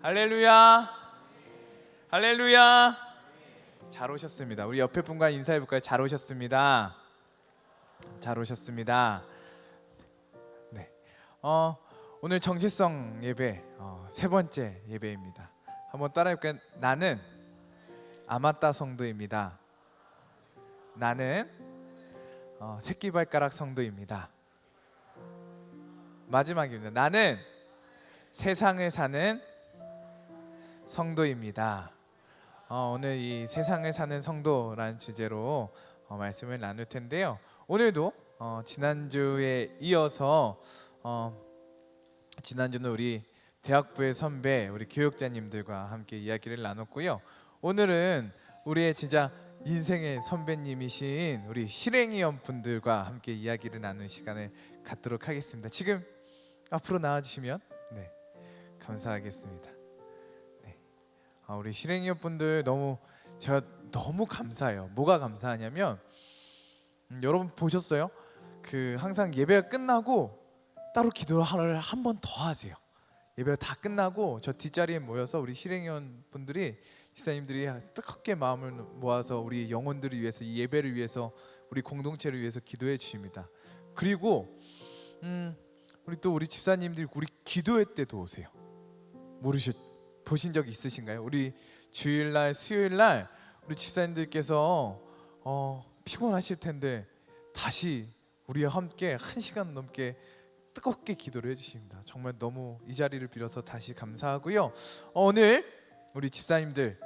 할렐루야. 할렐루야. 잘 오셨습니다. 우리 옆에 분과 인사해 볼까요? 잘 오셨습니다. 잘 오셨습니다. 네. 오늘 정체성 예배 세 번째 예배입니다. 한번 따라해 볼까요? 나는 아마따 성도입니다. 나는 새끼발가락 성도입니다. 마지막입니다. 나는 세상을 사는 성도입니다. 오늘 이 세상을 사는 성도라는 주제로 말씀을 나눌 텐데요. 오늘도 지난주에 이어서 지난주는 우리 대학부의 선배 우리 교육자님들과 함께 이야기를 나눴고요. 오늘은 우리의 진짜 인생의 선배님이신 우리 실행위원 분들과 함께 이야기를 나누는 시간을 갖도록 하겠습니다. 지금 앞으로 나와주시면 네, 감사하겠습니다. 네. 우리 실행위원 분들 제가 너무 감사해요. 뭐가 감사하냐면 여러분 보셨어요? 항상 예배가 끝나고 따로 기도를 한 번 더 하세요. 예배가 다 끝나고 저 뒷자리에 모여서 우리 실행위원 분들이 집사님들이 뜨겁게 마음을 모아서 우리 영혼들을 위해서 이 예배를 위해서 우리 공동체를 위해서 기도해 주십니다. 그리고 우리 집사님들이 우리 기도회 때도 오세요. 보신 적 있으신가요? 우리 주일날 수요일날 우리 집사님들께서 피곤하실 텐데 다시 우리와 함께 1시간 넘게 뜨겁게 기도를 해주십니다. 정말 너무 이 자리를 빌어서 다시 감사하고요. 오늘 우리 집사님들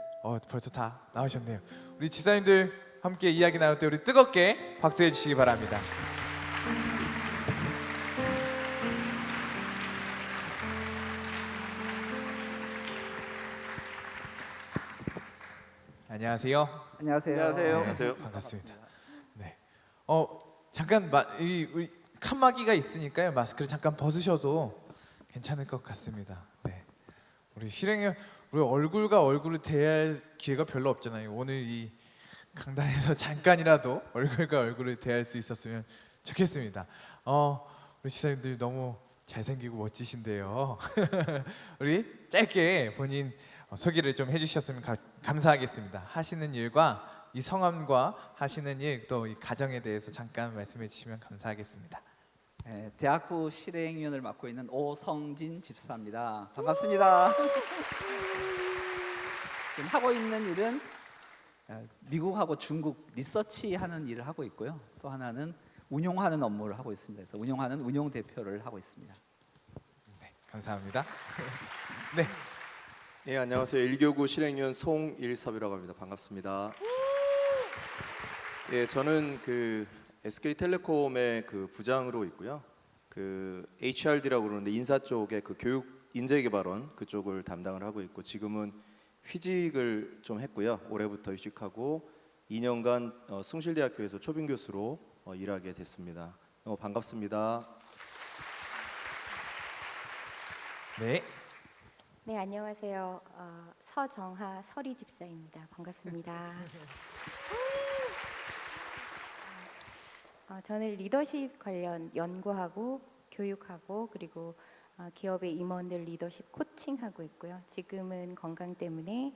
벌써 다 나오셨네요. 우리 집사님들 함께 이야기 나눌 때 우리 뜨겁게 박수해 주시기 바랍니다. 안녕하세요. 안녕하세요. 안녕하세요. 반갑습니다. 네. 잠깐 우리 칸막이가 있으니까요. 마스크를 잠깐 벗으셔도 괜찮을 것 같습니다. 네. 우리 실행위원 우리 얼굴과 얼굴을 대할 기회가 별로 없잖아요. 오늘 이 강단에서 잠깐이라도 얼굴과 얼굴을 대할 수 있었으면 좋겠습니다. 우리 지사님들이 너무 잘생기고 멋지신데요. 우리 짧게 본인 소개를 좀 해주셨으면 감사하겠습니다. 하시는 일과 이 성함과 하시는 일 또 이 가정에 대해서 잠깐 말씀해 주시면 감사하겠습니다. 네, 대학부 실행위원을 맡고 있는 오성진 집사입니다. 반갑습니다. 지금 하고 있는 일은 미국하고 중국 리서치하는 일을 하고 있고요. 또 하나는 운용하는 업무를 하고 있습니다. 그래서 운용하는 운용 대표를 하고 있습니다. 네, 감사합니다. 네. 네, 안녕하세요. 1교구 실행위원 송일섭이라고 합니다. 반갑습니다. 예, 저는 SK텔레콤의 부장으로 있고요. HRD라고 그러는데 인사 쪽에 교육 인재개발원 그쪽을 담당을 하고 있고 지금은 휴직을 좀 했고요. 올해부터 휴직하고 2년간 숭실대학교에서 초빙 교수로 일하게 됐습니다. 반갑습니다. 네. 네, 안녕하세요. 서정하 서리 집사입니다. 반갑습니다. 저는 리더십 관련 연구하고 교육하고 그리고 기업의 임원들 리더십 코칭하고 있고요. 지금은 건강 때문에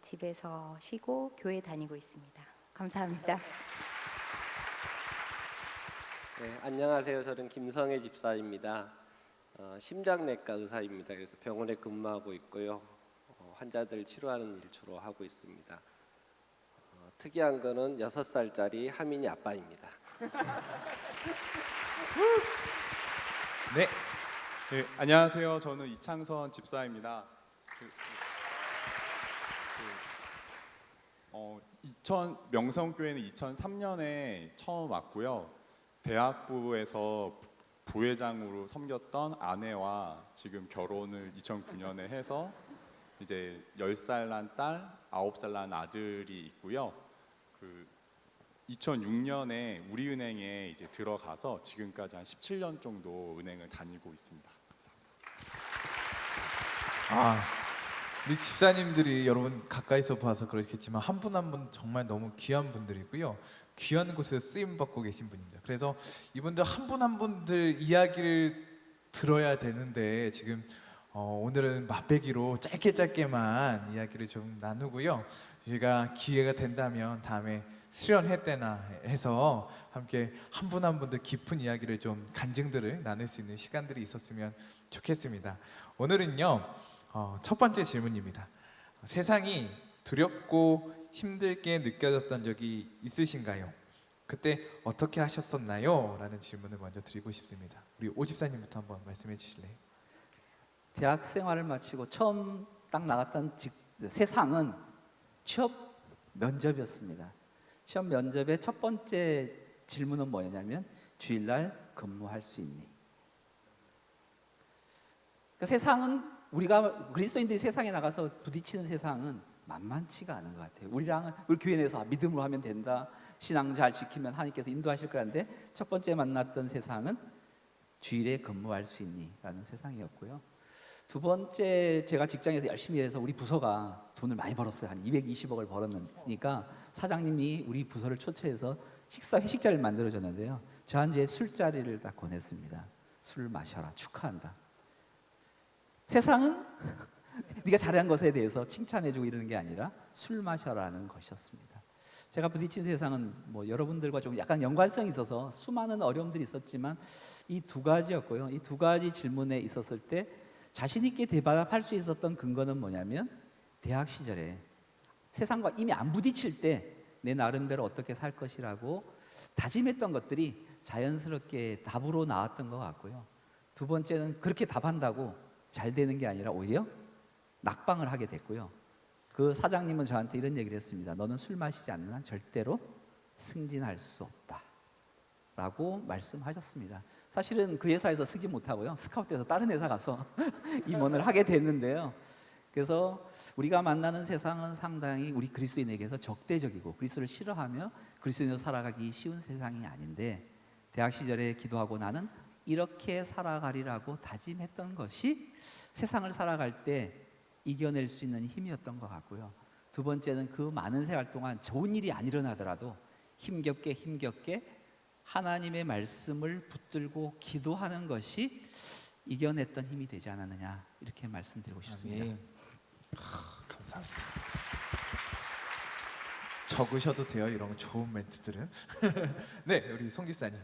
집에서 쉬고 교회 다니고 있습니다. 감사합니다. 네, 안녕하세요. 저는 김성애 집사입니다. 심장내과 의사입니다. 그래서 병원에 근무하고 있고요. 환자들 치료하는 일 주로 하고 있습니다. 특이한 거는 6살짜리 하민이 아빠입니다. 네. 네, 안녕하세요. 저는 이창선 집사입니다. 명성교회는 2003년에 처음 왔고요. 대학부에서 부회장으로 섬겼던 아내와 지금 결혼을 2009년에 해서 이제 10살 난 딸, 9살 난 아들이 있고요. 2006년에 우리은행에 이제 들어가서 지금까지 한 17년 정도 은행을 다니고 있습니다. 감사합니다. 우리 집사님들이 여러분 가까이서 봐서 그렇겠지만 한 분 한 분 정말 너무 귀한 분들이고요. 귀한 곳에서 쓰임 받고 계신 분입니다. 그래서 이분들 한 분 한 분들 이야기를 들어야 되는데 지금 오늘은 맛배기로 짧게만 이야기를 좀 나누고요. 저희가 기회가 된다면 다음에 수련회 때나 해서 함께 한 분 한 분들 깊은 이야기를 좀 간증들을 나눌 수 있는 시간들이 있었으면 좋겠습니다. 오늘은요 첫 번째 질문입니다. 세상이 두렵고 힘들게 느껴졌던 적이 있으신가요? 그때 어떻게 하셨었나요? 라는 질문을 먼저 드리고 싶습니다. 우리 오 집사님부터 한번 말씀해 주실래요? 대학 생활을 마치고 처음 딱 나갔던 세상은 취업 면접이었습니다. 취업 면접의 첫 번째 질문은 뭐냐면 주일날 근무할 수 있니? 그러니까 세상은 우리가 그리스도인들이 세상에 나가서 부딪히는 세상은 만만치가 않은 것 같아요. 우리 교회 내에서 믿음으로 하면 된다, 신앙 잘 지키면 하나님께서 인도하실 거라는데 첫 번째 만났던 세상은 주일에 근무할 수 있니? 라는 세상이었고요. 두 번째, 제가 직장에서 열심히 일해서 우리 부서가 돈을 많이 벌었어요. 한 220억을 벌었으니까 사장님이 우리 부서를 초청해서 회식 자리를 만들어줬는데요. 저한테 술자리를 딱 권했습니다. 술 마셔라, 축하한다. 세상은 네가 잘한 것에 대해서 칭찬해주고 이러는 게 아니라 술 마셔라는 것이었습니다. 제가 부딪힌 세상은 뭐 여러분들과 좀 약간 연관성이 있어서 수많은 어려움들이 있었지만 이 두 가지였고요. 이 두 가지 질문에 있었을 때 자신 있게 대답할 수 있었던 근거는 뭐냐면 대학 시절에 세상과 이미 안 부딪힐 때 내 나름대로 어떻게 살 것이라고 다짐했던 것들이 자연스럽게 답으로 나왔던 것 같고요. 두 번째는 그렇게 답한다고 잘 되는 게 아니라 오히려 낙방을 하게 됐고요. 그 사장님은 저한테 이런 얘기를 했습니다. 너는 술 마시지 않는 한 절대로 승진할 수 없다 라고 말씀하셨습니다. 사실은 그 회사에서 승진 못하고요, 스카우트해서 다른 회사 가서 임원을 하게 됐는데요. 그래서 우리가 만나는 세상은 상당히 우리 그리스도인에게서 적대적이고 그리스도를 싫어하며 그리스도인으로 살아가기 쉬운 세상이 아닌데, 대학 시절에 기도하고 나는 이렇게 살아가리라고 다짐했던 것이 세상을 살아갈 때 이겨낼 수 있는 힘이었던 것 같고요. 두 번째는 그 많은 생활 동안 좋은 일이 안 일어나더라도 힘겹게 하나님의 말씀을 붙들고 기도하는 것이 이겨냈던 힘이 되지 않았느냐, 이렇게 말씀드리고 싶습니다. 아멘. 감사합니다. 적으셔도 돼요, 이런 좋은 멘트들은. 네, 우리 송 집사님.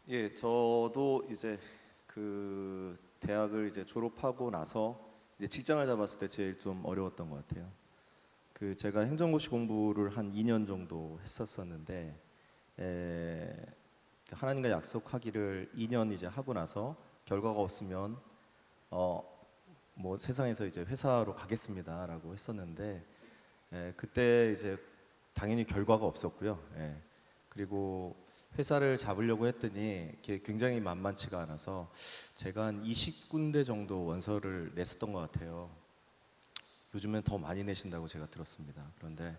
예, 저도 이제 그 대학을 이제 졸업하고 나서 이제 직장을 잡았을 때 제일 좀 어려웠던 것 같아요. 그 제가 행정고시 공부를 한 2년 정도 했었었는데, 하나님과 약속하기를 2년 이제 하고 나서 결과가 없으면 뭐 세상에서 이제 회사로 가겠습니다라고 했었는데, 그때 이제 당연히 결과가 없었고요. 그리고 회사를 잡으려고 했더니 그게 굉장히 만만치가 않아서 제가 한 20군데 정도 원서를 냈었던 것 같아요. 요즘엔 더 많이 내신다고 제가 들었습니다. 그런데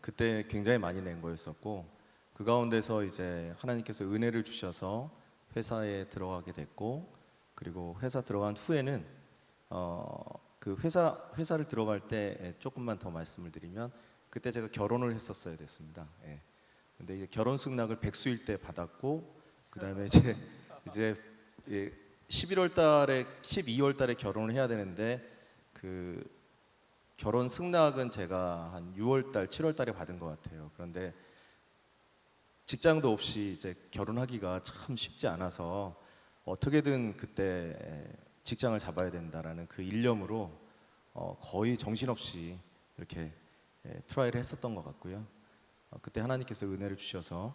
그때 굉장히 많이 낸 거였었고, 그 가운데서 이제 하나님께서 은혜를 주셔서 회사에 들어가게 됐고, 그리고 회사 들어간 후에는 그 회사를 들어갈 때 조금만 더 말씀을 드리면, 그때 제가 결혼을 했었어야 됐습니다. 근데 이제 결혼 승낙을 백수일 때 받았고, 그다음에 이제 11월 달에 12월 달에 결혼을 해야 되는데, 그 결혼 승낙은 제가 한 6월 달, 7월 달에 받은 것 같아요. 그런데 직장도 없이 이제 결혼하기가 참 쉽지 않아서 어떻게든 그때 직장을 잡아야 된다라는 그 일념으로 거의 정신없이 이렇게 트라이를 했었던 것 같고요. 그때 하나님께서 은혜를 주셔서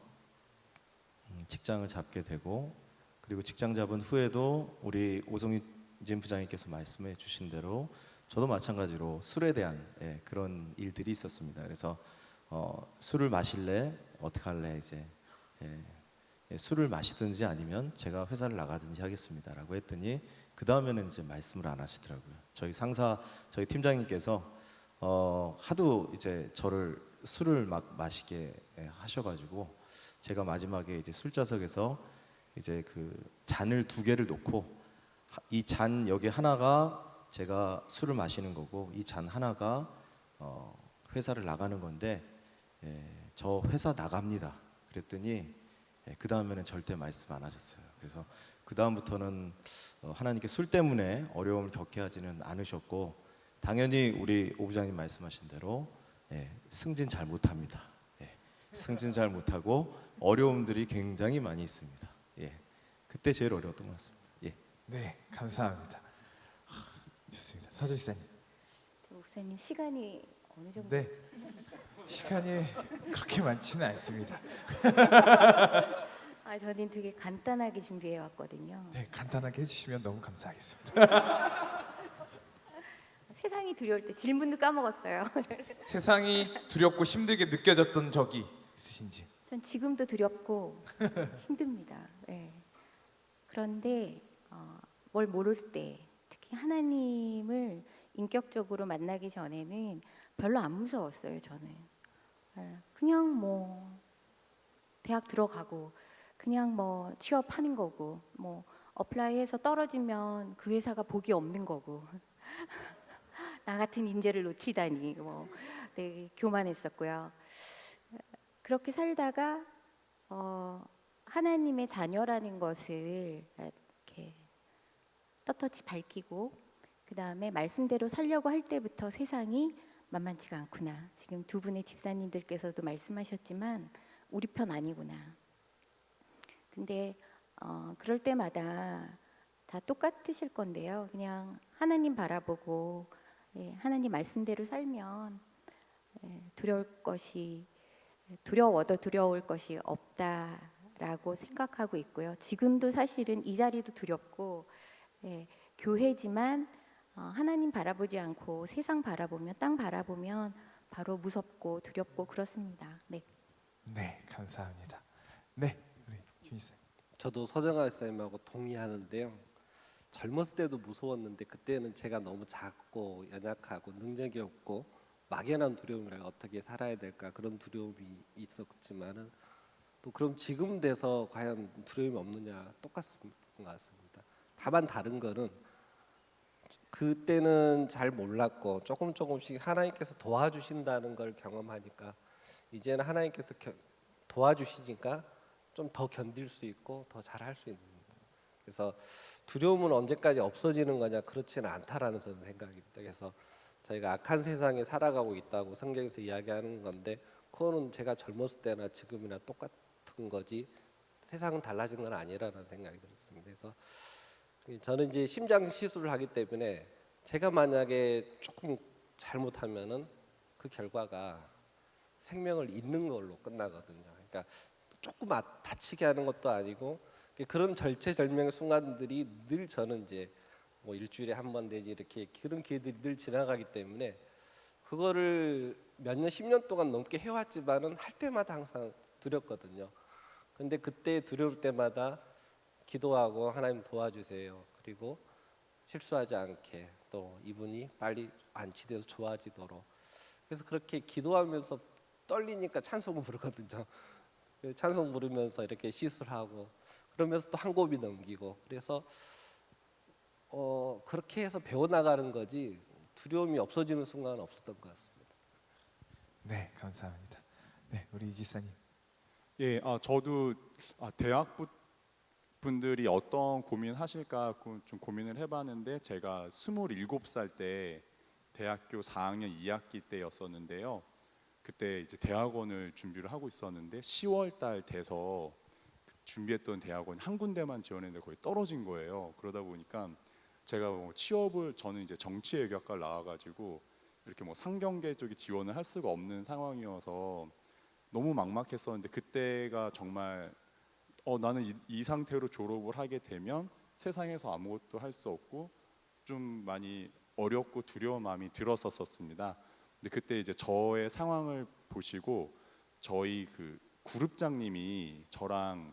직장을 잡게 되고, 그리고 직장 잡은 후에도 우리 오성희 진 부장님께서 말씀해 주신 대로 저도 마찬가지로 술에 대한 그런 일들이 있었습니다. 그래서 술을 마실래? 어떻게 할래? 이제 술을 마시든지 아니면 제가 회사를 나가든지 하겠습니다라고 했더니, 그 다음에는 이제 말씀을 안 하시더라고요. 저희 상사, 저희 팀장님께서 하도 이제 저를 술을 막 마시게 하셔가지고, 제가 마지막에 이제 술자석에서 이제 그 잔을 2개를 놓고, 이 잔 여기 하나가 제가 술을 마시는 거고, 이 잔 하나가 회사를 나가는 건데, 저 회사 나갑니다. 그랬더니 그 다음에는 절대 말씀 안 하셨어요. 그래서 그 다음부터는 하나님께 술 때문에 어려움을 겪게 하지는 않으셨고, 당연히 우리 오부장님 말씀하신 대로 승진 잘 못합니다. 승진 잘 못하고 어려움들이 굉장히 많이 있습니다. 그때 제일 어려웠던 것 같습니다. 네, 감사합니다. 좋습니다. 서주 지사님. 목사님 시간이 어느 정도? 네, 시간이 그렇게 많지는 않습니다. 저는 되게 간단하게 준비해 왔거든요. 네, 간단하게 해주시면 너무 감사하겠습니다. 세상이 두려울 때 질문도 까먹었어요. 세상이 두렵고 힘들게 느껴졌던 적이 있으신지? 전 지금도 두렵고 힘듭니다. 네. 그런데 뭘 모를 때, 특히 하나님을 인격적으로 만나기 전에는 별로 안 무서웠어요. 저는 그냥 뭐 대학 들어가고, 그냥 뭐 취업하는 거고, 뭐 어플라이해서 떨어지면 그 회사가 복이 없는 거고 나 같은 인재를 놓치다니 뭐 되게 교만했었고요. 그렇게 살다가 하나님의 자녀라는 것을 이렇게 떳떳이 밝히고, 그 다음에 말씀대로 살려고 할 때부터 세상이 만만치가 않구나. 지금 두 분의 집사님들께서도 말씀하셨지만 우리 편 아니구나. 근데 그럴 때마다 다 똑같으실 건데요. 그냥 하나님 바라보고 하나님 말씀대로 살면 두려워도 두려울 것이 없다라고 생각하고 있고요. 지금도 사실은 이 자리도 두렵고, 교회지만 하나님 바라보지 않고 세상 바라보면, 땅 바라보면 바로 무섭고 두렵고 그렇습니다. 네. 네, 감사합니다. 네, 우리 김 지사님. 저도 서정아 선생님하고 동의하는데요. 젊었을 때도 무서웠는데 그때는 제가 너무 작고 연약하고 능력이 없고 막연한 두려움이라 어떻게 살아야 될까 그런 두려움이 있었지만은, 또 그럼 지금 돼서 과연 두려움이 없느냐, 똑같은 것 같습니다. 다만 다른 거는 그때는 잘 몰랐고 조금씩 하나님께서 도와주신다는 걸 경험하니까 이제는 하나님께서 도와주시니까 좀 더 견딜 수 있고 더 잘할 수 있는. 그래서 두려움은 언제까지 없어지는 거냐, 그렇지는 않다라는 저는 생각입니다. 그래서 저희가 악한 세상에 살아가고 있다고 성경에서 이야기하는 건데, 그거는 제가 젊었을 때나 지금이나 똑같은 거지 세상은 달라진 건 아니라는 생각이 들었습니다. 그래서 저는 이제 심장 시술을 하기 때문에 제가 만약에 조금 잘못하면은 그 결과가 생명을 잃는 걸로 끝나거든요. 그러니까 조금 다치게 하는 것도 아니고, 그런 절체절명의 순간들이 늘 저는 이제 뭐 일주일에 한 번 내지 이렇게 그런 기회들이 늘 지나가기 때문에 그거를 몇 년, 10년 동안 넘게 해왔지만은 할 때마다 항상 두렵거든요. 근데 그때 두려울 때마다 기도하고 하나님 도와주세요. 그리고 실수하지 않게, 또 이분이 빨리 완치돼서 좋아지도록. 그래서 그렇게 기도하면서 떨리니까 찬송을 부르거든요. 찬송 부르면서 이렇게 시술하고 그러면서 또 한 곱이 넘기고, 그래서 그렇게 해서 배워나가는 거지 두려움이 없어지는 순간은 없었던 것 같습니다. 네, 감사합니다. 네, 우리 이 지사님. 저도 대학 분들이 어떤 고민하실까 좀 고민을 해봤는데, 제가 27살 때 대학교 4학년 2학기 때였었는데요. 그때 이제 대학원을 준비를 하고 있었는데 10월 달 돼서 준비했던 대학원 한 군데만 지원했는데 거의 떨어진 거예요. 그러다 보니까 제가 뭐 취업을, 저는 이제 정치외교학과를 나와가지고 이렇게 뭐 상경계 쪽에 지원을 할 수가 없는 상황이어서 너무 막막했었는데, 그때가 정말 나는 이 상태로 졸업을 하게 되면 세상에서 아무것도 할 수 없고 좀 많이 어렵고 두려운 마음이 들었었습니다. 근데 그때 이제 저의 상황을 보시고 저희 그 그룹장님이 저랑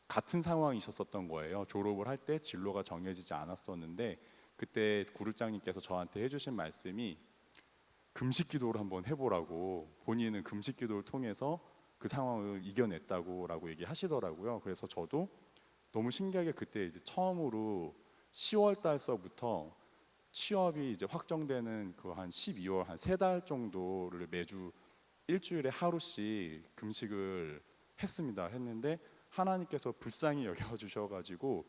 같은 상황이셨었던 거예요. 졸업을 할 때 진로가 정해지지 않았었는데, 그때 그룹장님께서 저한테 해주신 말씀이 금식 기도를 한번 해보라고, 본인은 금식 기도를 통해서 그 상황을 이겨냈다고라고 얘기하시더라고요. 그래서 저도 너무 신기하게 그때 이제 처음으로 10월 달서부터 취업이 이제 확정되는 그 한 12월 한 3달 정도를 매주 일주일에 하루씩 금식을 했습니다. 했는데 하나님께서 불쌍히 여겨주셔가지고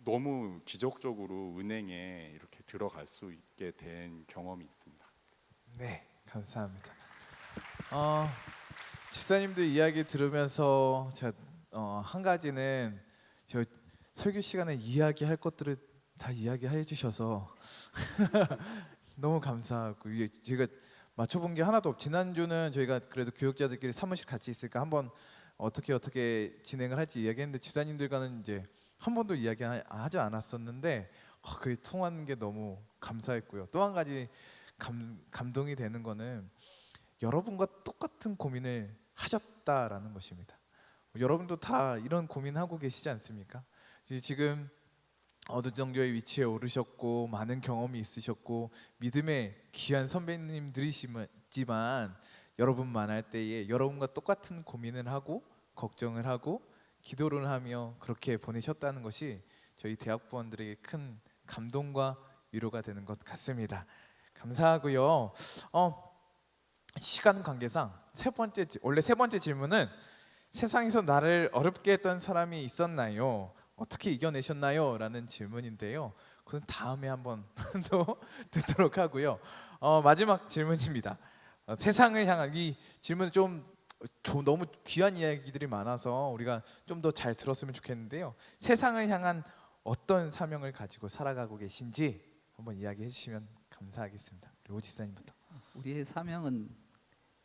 너무 기적적으로 은행에 이렇게 들어갈 수 있게 된 경험이 있습니다. 네, 감사합니다. 집사님들 이야기 들으면서 제가 한 가지는 저 설교 시간에 이야기할 것들을 다 이야기해 주셔서 너무 감사하고 이게 제가 맞춰본 게 하나도 없. 지난주는 저희가 그래도 교육자들끼리 사무실 같이 있으니까 한번 어떻게 진행을 할지 이야기했는데 집사님들과는 이제 한 번도 이야기하지 않았었는데 그게 통하는 게 너무 감사했고요. 또 한 가지 감동이 되는 거는 여러분과 똑같은 고민을 하셨다라는 것입니다. 여러분도 다 이런 고민하고 계시지 않습니까? 지금 어느 정도의 위치에 오르셨고 많은 경험이 있으셨고 믿음의 귀한 선배님들이시지만 여러분 만날 때에 여러분과 똑같은 고민을 하고 걱정을 하고 기도를 하며 그렇게 보내셨다는 것이 저희 대학부원들에게 큰 감동과 위로가 되는 것 같습니다. 감사하고요. 시간 관계상 원래 세 번째 질문은 세상에서 나를 어렵게 했던 사람이 있었나요? 어떻게 이겨내셨나요? 라는 질문인데요. 그건 다음에 한번 또 듣도록 하고요. 마지막 질문입니다. 세상을 향한 이 질문은 너무 귀한 이야기들이 많아서 우리가 좀 더 잘 들었으면 좋겠는데요. 세상을 향한 어떤 사명을 가지고 살아가고 계신지 한번 이야기해 주시면 감사하겠습니다. 오 집사님부터. 우리의 사명은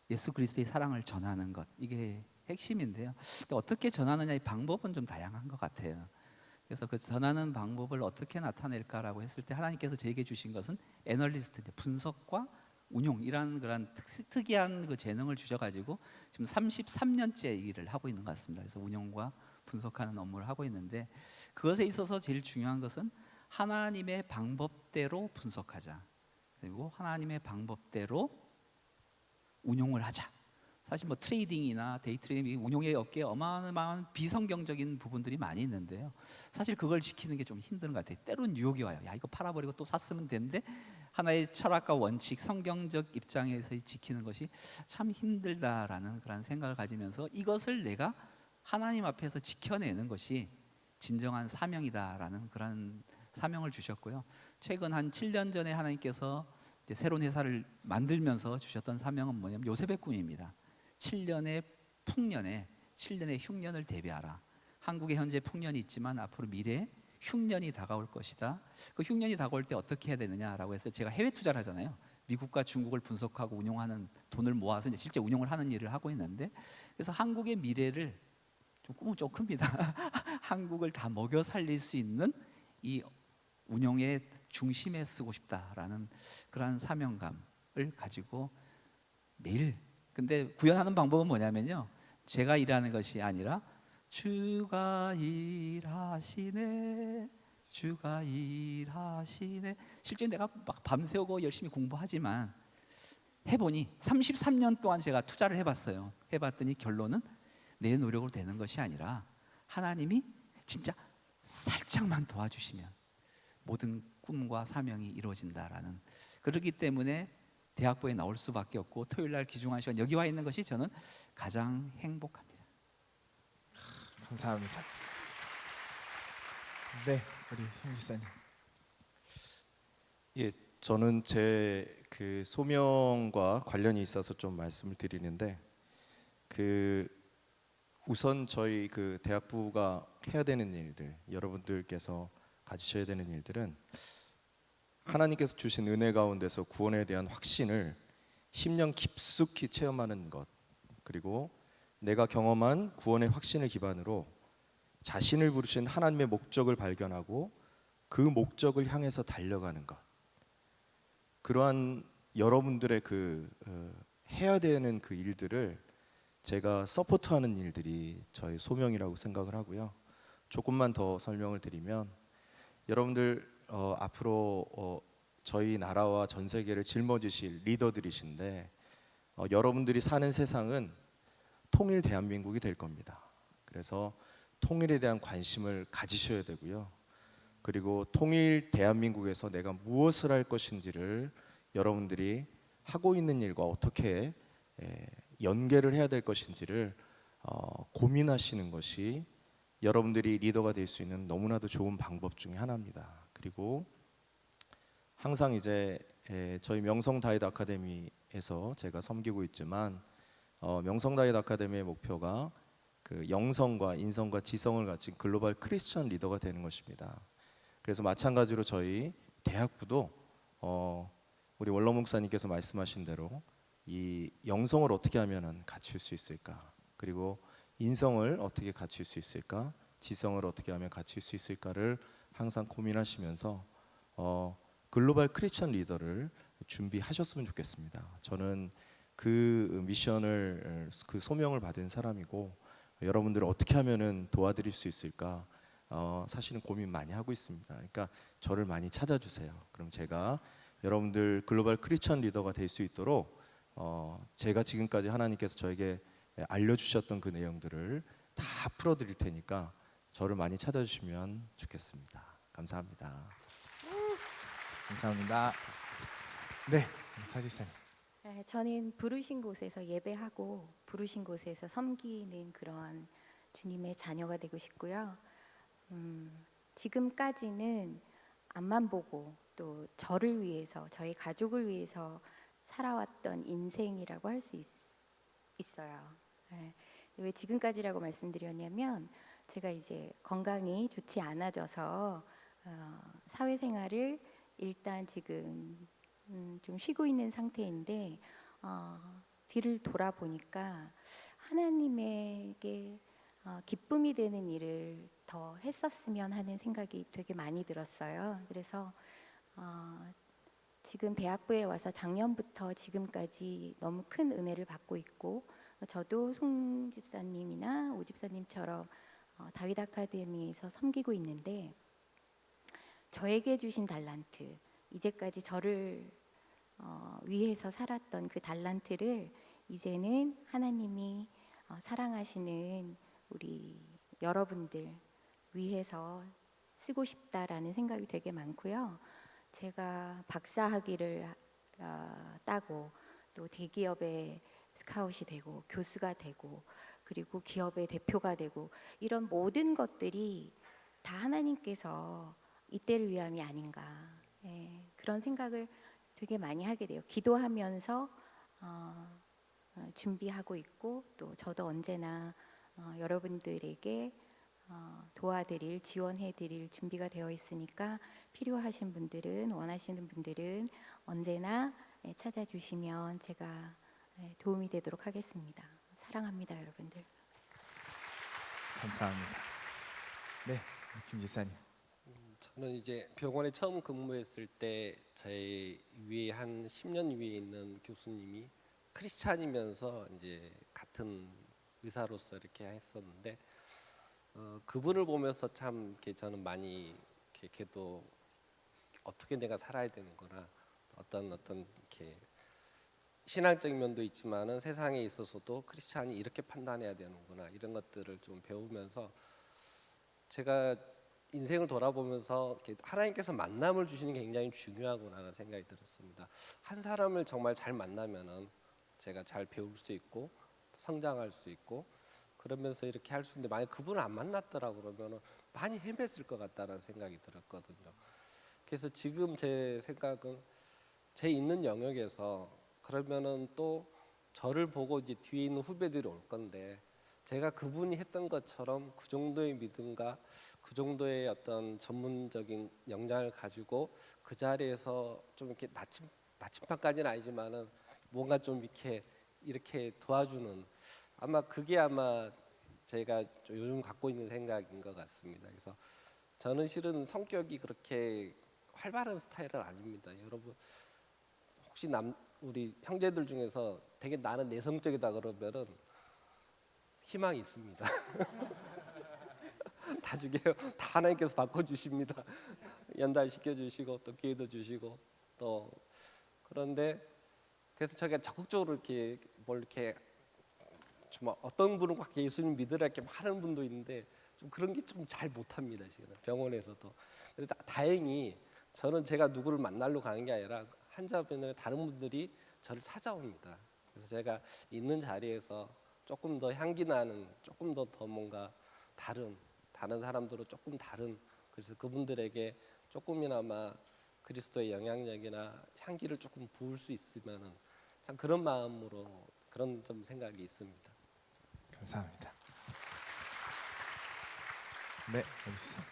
예수 그리스도의 사랑을 전하는 것, 이게 핵심인데요. 어떻게 전하느냐의 방법은 좀 다양한 것 같아요. 그래서 그 전하는 방법을 어떻게 나타낼까라고 했을 때 하나님께서 저에게 주신 것은 애널리스트, 분석과 운용이라는 그런 특이한 그 재능을 주셔가지고 지금 33년째 일을 하고 있는 것 같습니다. 그래서 운용과 분석하는 업무를 하고 있는데 그것에 있어서 제일 중요한 것은 하나님의 방법대로 분석하자. 그리고 하나님의 방법대로 운용을 하자. 사실 뭐 트레이딩이나 데이 트레이딩, 운용의 업계에 어마어마한 비성경적인 부분들이 많이 있는데요. 사실 그걸 지키는 게 좀 힘든 것 같아요. 때로는 유혹이 와요. 야, 이거 팔아버리고 또 샀으면 되는데 하나의 철학과 원칙, 성경적 입장에서 지키는 것이 참 힘들다라는 그런 생각을 가지면서 이것을 내가 하나님 앞에서 지켜내는 것이 진정한 사명이다라는 그런 사명을 주셨고요. 최근 한 7년 전에 하나님께서 이제 새로운 회사를 만들면서 주셨던 사명은 뭐냐면 요셉의 꿈입니다. 7년의 풍년에 7년의 흉년을 대비하라. 한국에 현재 풍년이 있지만 앞으로 미래에 흉년이 다가올 것이다. 그 흉년이 다가올 때 어떻게 해야 되느냐라고 해서 제가 해외 투자를 하잖아요. 미국과 중국을 분석하고 운용하는 돈을 모아서 이제 실제 운용을 하는 일을 하고 있는데 그래서 한국의 미래를 꿈은 좀 큽니다. 한국을 다 먹여 살릴 수 있는 이 운용의 중심에 쓰고 싶다라는 그러한 사명감을 가지고 매일 근데 구현하는 방법은 뭐냐면요. 제가 일하는 것이 아니라 주가 일하시네 주가 일하시네. 실제 내가 막 밤새우고 열심히 공부하지만 해보니 33년 동안 제가 투자를 해봤어요. 해봤더니 결론은 내 노력으로 되는 것이 아니라 하나님이 진짜 살짝만 도와주시면 모든 꿈과 사명이 이루어진다라는. 그렇기 때문에 대학부에 나올 수밖에 없고 토요일날 귀중한 시간 여기 와 있는 것이 저는 가장 행복합니다. 감사합니다. 네, 우리 송 지사님. 예, 저는 제 그 소명과 관련이 있어서 좀 말씀을 드리는데 우선 저희 그 대학부가 해야 되는 일들, 여러분들께서 가지셔야 되는 일들은 하나님께서 주신 은혜 가운데서 구원에 대한 확신을 10년 깊숙이 체험하는 것, 그리고 내가 경험한 구원의 확신을 기반으로 자신을 부르신 하나님의 목적을 발견하고 그 목적을 향해서 달려가는 것. 그러한 여러분들의 해야 되는 그 일들을 제가 서포트하는 일들이 저의 소명이라고 생각을 하고요. 조금만 더 설명을 드리면 여러분들 앞으로 저희 나라와 전 세계를 짊어지실 리더들이신데 여러분들이 사는 세상은 통일 대한민국이 될 겁니다. 그래서 통일에 대한 관심을 가지셔야 되고요. 그리고 통일 대한민국에서 내가 무엇을 할 것인지를 여러분들이 하고 있는 일과 어떻게 연계를 해야 될 것인지를 고민하시는 것이 여러분들이 리더가 될 수 있는 너무나도 좋은 방법 중에 하나입니다. 그리고 항상 이제 저희 명성 다이드 아카데미에서 제가 섬기고 있지만 명성 다이드 아카데미의 목표가 그 영성과 인성과 지성을 가진 글로벌 크리스천 리더가 되는 것입니다. 그래서 마찬가지로 저희 대학부도 우리 원로 목사님께서 말씀하신 대로 이 영성을 어떻게 하면은 갖출 수 있을까? 그리고 인성을 어떻게 갖출 수 있을까? 지성을 어떻게 하면 갖출 수 있을까를 항상 고민하시면서 글로벌 크리스천 리더를 준비하셨으면 좋겠습니다. 저는 그 미션을 그 소명을 받은 사람이고 여러분들을 어떻게 하면은 도와드릴 수 있을까? 사실은 고민 많이 하고 있습니다. 그러니까 저를 많이 찾아주세요. 그럼 제가 여러분들 글로벌 크리스천 리더가 될 수 있도록 제가 지금까지 하나님께서 저에게 알려주셨던 그 내용들을 다 풀어드릴 테니까 저를 많이 찾아주시면 좋겠습니다. 감사합니다. 감사합니다. 네, 사직사님. 저는 부르신 곳에서 예배하고 부르신 곳에서 섬기는 그런 주님의 자녀가 되고 싶고요. 지금까지는 앞만 보고 또 저를 위해서 저희 가족을 위해서 살아왔던 인생이라고 할 수 있어요. 왜 지금까지라고 말씀드렸냐면 제가 이제 건강이 좋지 않아져서 사회생활을 일단 지금 좀 쉬고 있는 상태인데 뒤를 돌아보니까 하나님에게 기쁨이 되는 일을 더 했었으면 하는 생각이 되게 많이 들었어요. 그래서 지금 대학부에 와서 작년부터 지금까지 너무 큰 은혜를 받고 있고 저도 송 집사님이나 오 집사님처럼 다윗 아카데미에서 섬기고 있는데 저에게 주신 달란트, 이제까지 저를 위해서 살았던 그 달란트를 이제는 하나님이 사랑하시는 우리 여러분들 위해서 쓰고 싶다라는 생각이 되게 많고요. 제가 박사학위를 따고 또 대기업의 스카웃이 되고 교수가 되고 그리고 기업의 대표가 되고 이런 모든 것들이 다 하나님께서 이때를 위함이 아닌가, 그런 생각을 되게 많이 하게 돼요. 기도하면서 준비하고 있고 또 저도 언제나 여러분들에게 도와드릴, 지원해드릴 준비가 되어 있으니까 필요하신 분들은, 원하시는 분들은 언제나 찾아주시면 제가 도움이 되도록 하겠습니다. 사랑합니다, 여러분들. 감사합니다. 네, 김 지사님. 저는 이제 병원에 처음 근무했을 때 저희 위에 한 10년 위에 있는 교수님이 크리스찬이면서 이제 같은 의사로서 이렇게 했었는데 그분을 보면서 참 이렇게 저는 많이 이렇게 걔도 어떻게 내가 살아야 되는구나, 어떤 이렇게 신앙적인 면도 있지만은 세상에 있어서도 크리스찬이 이렇게 판단해야 되는구나, 이런 것들을 좀 배우면서 제가 인생을 돌아보면서 이렇게 하나님께서 만남을 주시는 게 굉장히 중요하구나라는 생각이 들었습니다. 한 사람을 정말 잘 만나면은 제가 잘 배울 수 있고 성장할 수 있고 그러면서 이렇게 할 수 있는데 만약 그분을 안 만났더라 그러면은 많이 헤맸을 것 같다는 생각이 들었거든요. 그래서 지금 제 생각은 제 있는 영역에서 그러면은 또 저를 보고 이제 뒤에 있는 후배들이 올 건데 제가 그분이 했던 것처럼 그 정도의 믿음과 그 정도의 어떤 전문적인 역량을 가지고 그 자리에서 좀 이렇게 나침반까지는 아니지만은 뭔가 좀 이렇게 도와주는, 아마 그게 아마 제가 요즘 갖고 있는 생각인 것 같습니다. 그래서 저는 실은 성격이 그렇게 활발한 스타일은 아닙니다. 여러분 혹시 우리 형제들 중에서 되게 나는 내성적이다 그러면은 희망이 있습니다. 나중에 다 하나님께서 바꿔주십니다. 연단시켜 주시고 또 기회도 주시고 또 그런데 그래서 제가 적극적으로 이렇게 뭘 이렇게 좀 어떤 분은 막 예수님 믿으라 이렇게 하는 분도 있는데 좀 그런 게 좀 잘 못합니다. 지금 병원에서도. 근데 다행히 저는 제가 누구를 만나러 가는 게 아니라 환자분의 다른 분들이 저를 찾아옵니다. 그래서 제가 있는 자리에서 조금 더 향기 나는, 조금 더 뭔가 다른 다른 사람들은 조금 다른, 그래서 그분들에게 조금이나마 그리스도의 영향력이나 향기를 조금 부을 수 있으면은 참 그런 마음으로 그런 좀 생각이 있습니다. 감사합니다. 네, 우리 시선.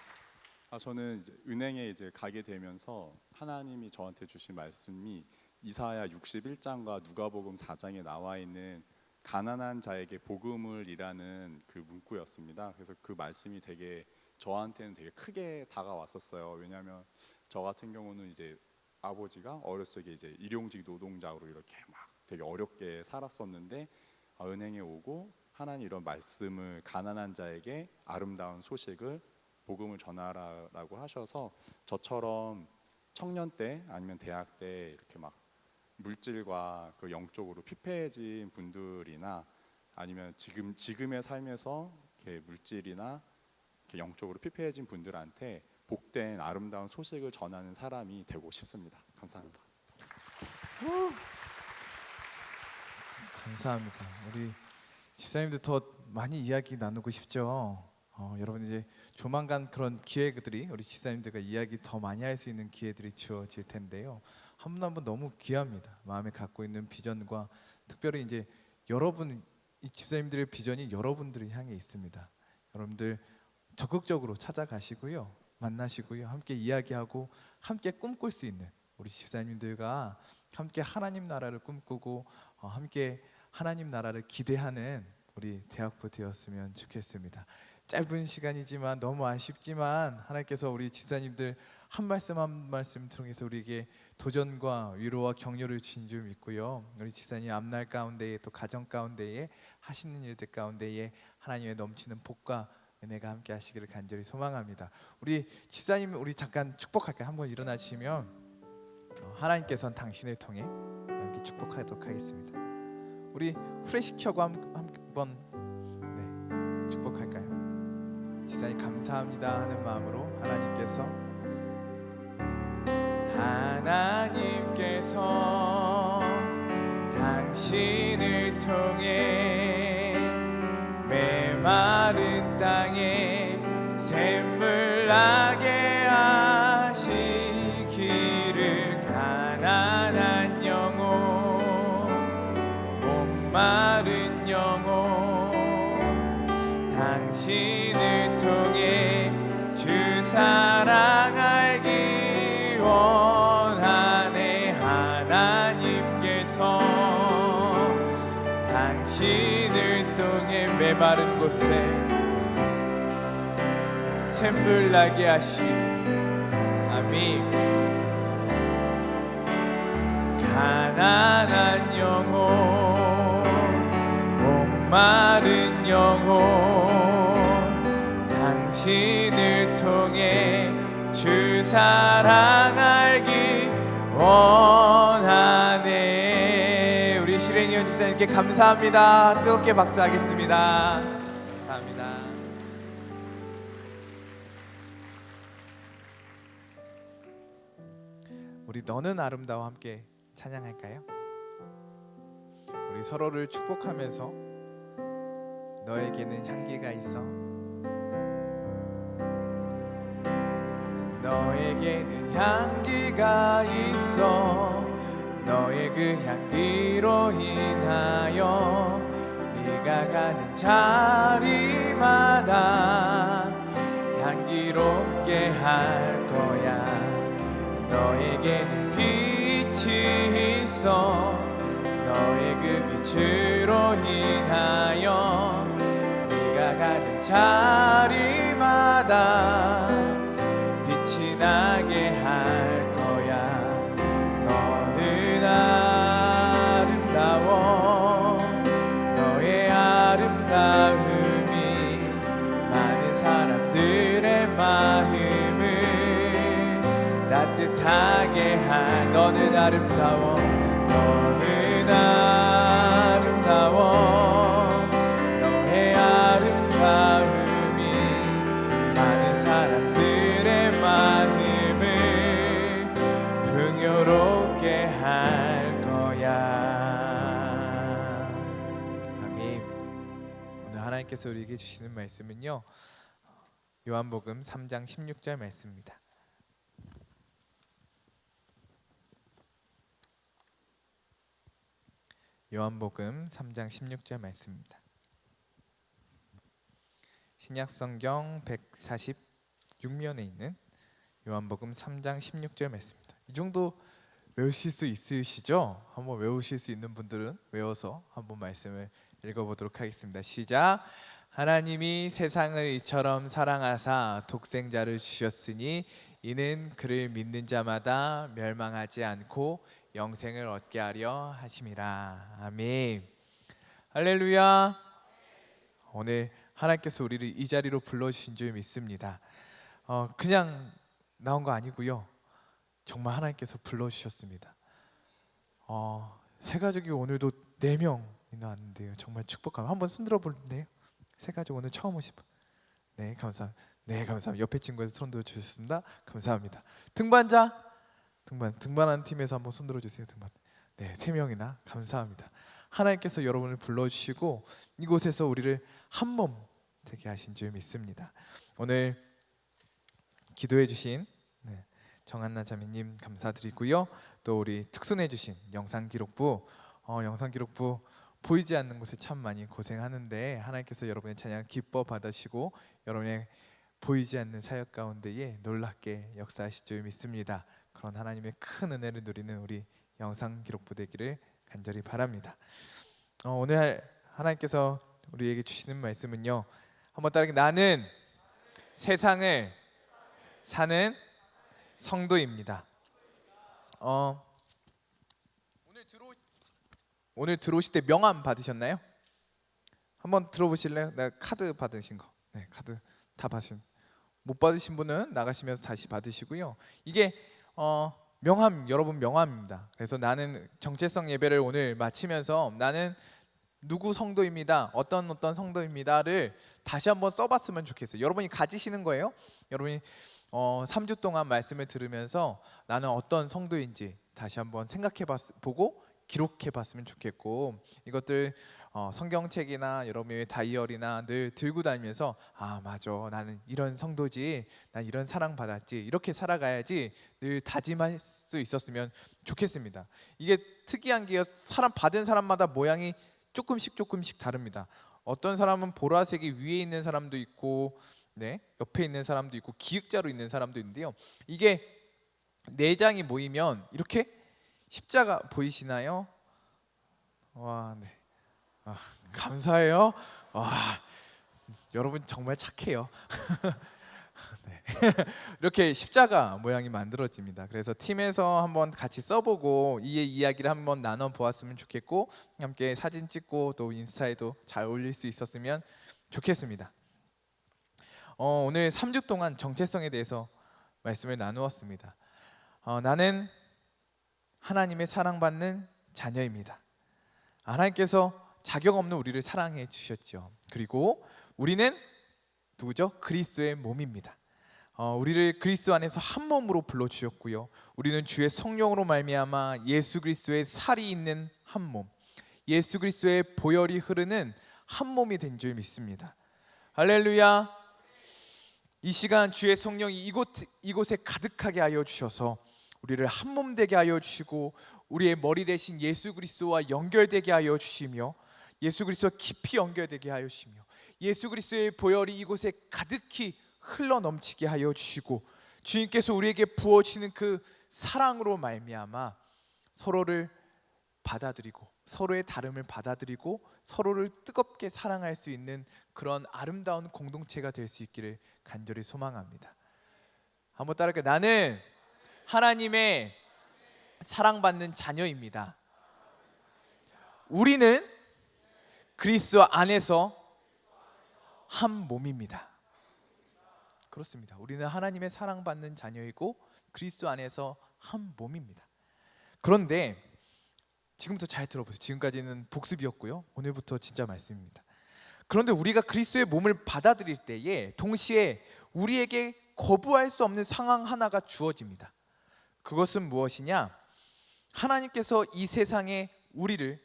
저는 이제 은행에 이제 가게 되면서 하나님이 저한테 주신 말씀이 이사야 61장과 누가복음 4장에 나와 있는 가난한 자에게 복음을이라는 그 문구였습니다. 그래서 그 말씀이 되게 저한테는 되게 크게 다가왔었어요. 왜냐하면 저 같은 경우는 이제 아버지가 어렸을 때 이제 일용직 노동자로 이렇게 막 되게 어렵게 살았었는데 은행에 오고 하나님 이런 말씀을 가난한 자에게 아름다운 소식을 복음을 전하라고 하셔서 저처럼 청년 때 아니면 대학 때 이렇게 막 물질과 그 영적으로 피폐해진 분들이나 아니면 지금의 삶에서 이렇게 물질이나 이렇게 영적으로 피폐해진 분들한테 복된 아름다운 소식을 전하는 사람이 되고 싶습니다. 감사합니다. 감사합니다. 우리 집사님들 더 많이 이야기 나누고 싶죠. 여러분 이제 조만간 그런 기회들이 우리 집사님들과 이야기 더 많이 할 수 있는 기회들이 주어질 텐데요. 한 분 한 분 너무 귀합니다. 마음에 갖고 있는 비전과 특별히 이제 여러분 이 집사님들의 비전이 여러분들을 향해 있습니다. 여러분들 적극적으로 찾아가시고요, 만나시고요, 함께 이야기하고 함께 꿈꿀 수 있는 우리 집사님들과 함께 하나님 나라를 꿈꾸고 함께 하나님 나라를 기대하는 우리 대학부 되었으면 좋겠습니다. 짧은 시간이지만 너무 아쉽지만 하나님께서 우리 집사님들 한 말씀 한 말씀 통해서 우리에게 도전과 위로와 격려를 주신 줄 믿고요. 우리 집사님 앞날 가운데에 또 가정 가운데에 하시는 일들 가운데에 하나님의 넘치는 복과 은혜가 함께 하시기를 간절히 소망합니다. 우리 집사님 우리 잠깐 축복할까요? 한번 일어나 주시면 하나님께서는 당신을 통해 이렇게 축복하도록 하겠습니다. 우리 후레쉬 켜고 한번 축복할까요? 집사님 감사합니다 하는 마음으로 하나님께서 당신을 통해 메마른 땅에 샘물 나게 하시기를 가난한 영혼 목마른 영혼 당신을 통해 주 사랑 알기 원하네. 하나님께서 당신을 통해 메마른 곳에 샘물 나게 하시. 아멘. 가난한 영혼 목마른 영혼 당신을 통해 주 사랑 알기 원하네. 우리 실행위원 집사님께 감사합니다. 뜨겁게 박수하겠습니다. 감사합니다. 우리 너는 아름다워 함께 찬양할까요? 우리 서로를 축복하면서 너에게는 향기가 있어 너에게는 향기가 있어 너의 그 향기로 인하여 네가 가는 자리마다 향기롭게 할 거야. 너에게는 빛이 있어 너의 그 빛으로 인하여 네가 가는 자리마다 빛이 나게 할 거야. 너는 아름다워 너의 아름다움이 많은 사람들의 마음을 따뜻하게 할. 너는 아름다워 너는 아름다워 너의 아름다움이 많은 사람들의 마음을 풍요롭게 할 거야. 아멘. 오늘 하나님께서 우리에게 주시는 말씀은요, 요한복음 3장 16절 말씀입니다. 요한복음 3장 16절 말씀입니다. 신약성경 146면에 있는 요한복음 3장 16절 말씀입니다. 이 정도 외우실 수 있으시죠? 한번 외우실 수 있는 분들은 외워서 한번 말씀을 읽어보도록 하겠습니다. 시작. 하나님이 세상을 이처럼 사랑하사 독생자를 주셨으니 이는 그를 믿는 자마다 멸망하지 않고 영생을 얻게 하려 하심이라. 아멘. 할렐루야. 오늘 하나님께서 우리를 이 자리로 불러주신 줄 믿습니다. 그냥 나온 거 아니고요. 정말 하나님께서 불러주셨습니다. 새 가족이 오늘도 4명이나 왔는데요. 정말 축복합니다. 한번 손 들어볼래요? 새 가족 오늘 처음 오신 분. 네, 감사합니다. 네, 감사합니다. 옆에 친구에서 손 들어주셨습니다. 감사합니다. 등반하는 팀에서 한번 손 들어주세요. 등반. 네, 3명이나 감사합니다. 하나님께서 여러분을 불러주시고 이곳에서 우리를 한 몸 되게 하신 줄 믿습니다. 오늘 기도해 주신 정한나 자매님 감사드리고요. 또 우리 특순해 주신 영상기록부 보이지 않는 곳에 참 많이 고생하는데 하나님께서 여러분의 찬양 기뻐 받으시고 여러분의 보이지 않는 사역 가운데에 놀랍게 역사하실 줄 믿습니다. 그런 하나님의 큰 은혜를 누리는 우리 영상기록부 되기를 간절히 바랍니다. 오늘 하나님께서 우리에게 주시는 말씀은요. 한번 따르게. 나는 세상을 사는 성도입니다. 오늘 들어오실 때 명함 받으셨나요? 한번 들어보실래요? 내가 카드 받으신 거. 네, 카드 다 받으신. 못 받으신 분은 나가시면서 다시 받으시고요. 이게 여러분 명함입니다. 그래서 나는 정체성 예배를 오늘 마치면서 나는 누구 성도입니다. 어떤 성도입니다를 다시 한번 써봤으면 좋겠어요. 여러분이 가지시는 거예요. 여러분이 3주 동안 말씀을 들으면서 나는 어떤 성도인지 다시 한번 생각해보고 기록해봤으면 좋겠고 이것들 성경책이나 여러분의 다이어리나 늘 들고 다니면서 맞아 나는 이런 성도지, 난 이런 사랑 받았지, 이렇게 살아가야지 늘 다짐할 수 있었으면 좋겠습니다. 이게 특이한 게 받은 사람마다 모양이 조금씩 다릅니다. 어떤 사람은 보라색이 위에 있는 사람도 있고 옆에 있는 사람도 있고 기역자로 있는 사람도 있는데요. 이게 4장이 모이면 이렇게 십자가 보이시나요? 와, 네. 감사해요. 와, 여러분 정말 착해요. 네. 이렇게 십자가 모양이 만들어집니다. 그래서 팀에서 한번 같이 써보고 이 이야기를 한번 나눠 보았으면 좋겠고 함께 사진 찍고 또 인스타에도 잘 올릴 수 있었으면 좋겠습니다. 오늘 3주 동안 정체성에 대해서 말씀을 나누었습니다. 나는 하나님의 사랑받는 자녀입니다. 하나님께서 자격 없는 우리를 사랑해 주셨죠. 그리고 우리는 누구죠? 그리스도의 몸입니다. 우리를 그리스도 안에서 한 몸으로 불러주셨고요. 우리는 주의 성령으로 말미암아 예수 그리스도의 살이 있는 한 몸, 예수 그리스도의 보혈이 흐르는 한 몸이 된 줄 믿습니다. 할렐루야. 이 시간 주의 성령이 이곳에 가득하게 하여 주셔서 우리를 한 몸 되게 하여 주시고 우리의 머리 대신 예수 그리스도와 연결되게 하여 주시며 예수 그리스도와 깊이 연결되게 하여 주시며 예수 그리스도의 보혈이 이곳에 가득히 흘러 넘치게 하여 주시고 주님께서 우리에게 부어주시는 그 사랑으로 말미암아 서로를 받아들이고 서로의 다름을 받아들이고 서로를 뜨겁게 사랑할 수 있는 그런 아름다운 공동체가 될 수 있기를 간절히 소망합니다. 한번 따라할게요. 나는 하나님의 사랑받는 자녀입니다. 우리는 그리스도 안에서 한 몸입니다. 그렇습니다. 우리는 하나님의 사랑받는 자녀이고 그리스도 안에서 한 몸입니다. 그런데 지금부터 잘 들어보세요. 지금까지는 복습이었고요. 오늘부터 진짜 말씀입니다. 그런데 우리가 그리스도의 몸을 받아들일 때에 동시에 우리에게 거부할 수 없는 상황 하나가 주어집니다. 그것은 무엇이냐? 하나님께서 이 세상에 우리를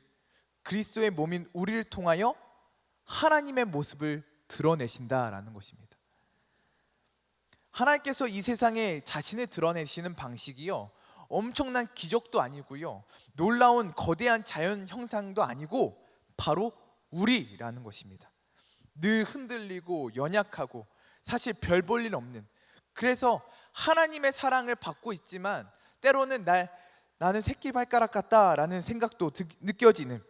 그리스도의 몸인 우리를 통하여 하나님의 모습을 드러내신다라는 것입니다. 하나님께서 이 세상에 자신을 드러내시는 방식이요, 엄청난 기적도 아니고요, 놀라운 거대한 자연 형상도 아니고 바로 우리라는 것입니다. 늘 흔들리고 연약하고 사실 별 볼 일 없는, 그래서 하나님의 사랑을 받고 있지만 때로는 나는 새끼발가락 같다라는 생각도 느껴지는,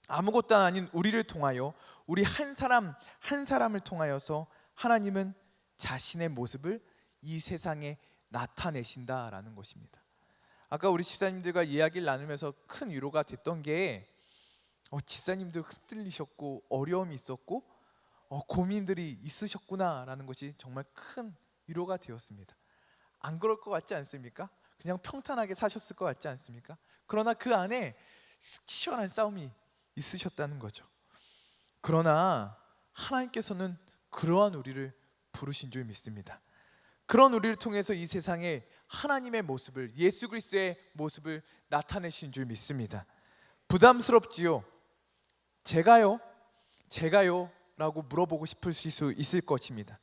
아무것도 아닌 우리를 통하여, 우리 한 사람 한 사람을 통하여서 하나님은 자신의 모습을 이 세상에 나타내신다라는 것입니다. 아까 우리 집사님들과 이야기를 나누면서 큰 위로가 됐던 게 집사님들 흔들리셨고 어려움이 있었고 고민들이 있으셨구나라는 것이 정말 큰 위로가 되었습니다. 안 그럴 것 같지 않습니까? 그냥 평탄하게 사셨을 것 같지 않습니까? 그러나 그 안에 치열한 싸움이 있으셨다는 거죠. 그러나 하나님께서는 그러한 우리를 부르신 줄 믿습니다. 그런 우리를 통해서 이 세상에 하나님의 모습을, 예수 그리스도의 모습을 나타내신 줄 믿습니다. 부담스럽지요? 제가요? 라고 물어보고 싶을 수 있을 것입니다.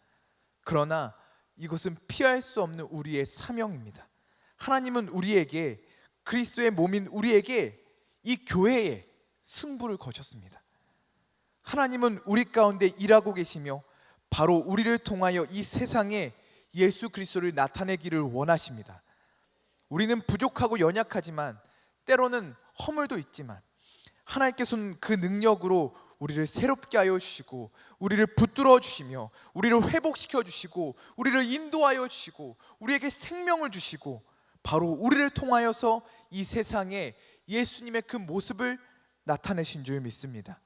그러나 이것은 피할 수 없는 우리의 사명입니다. 하나님은 우리에게, 그리스도의 몸인 우리에게 이 교회에 승부를 거셨습니다. 하나님은 우리 가운데 일하고 계시며 바로 우리를 통하여 이 세상에 예수 그리스도를 나타내기를 원하십니다. 우리는 부족하고 연약하지만 때로는 허물도 있지만 하나님께서는 그 능력으로 우리를 새롭게 하여 주시고 우리를 붙들어 주시며 우리를 회복시켜 주시고 우리를 인도하여 주시고 우리에게 생명을 주시고 바로 우리를 통하여서 이 세상에 예수님의 그 모습을 나타내신 줄 믿습니다.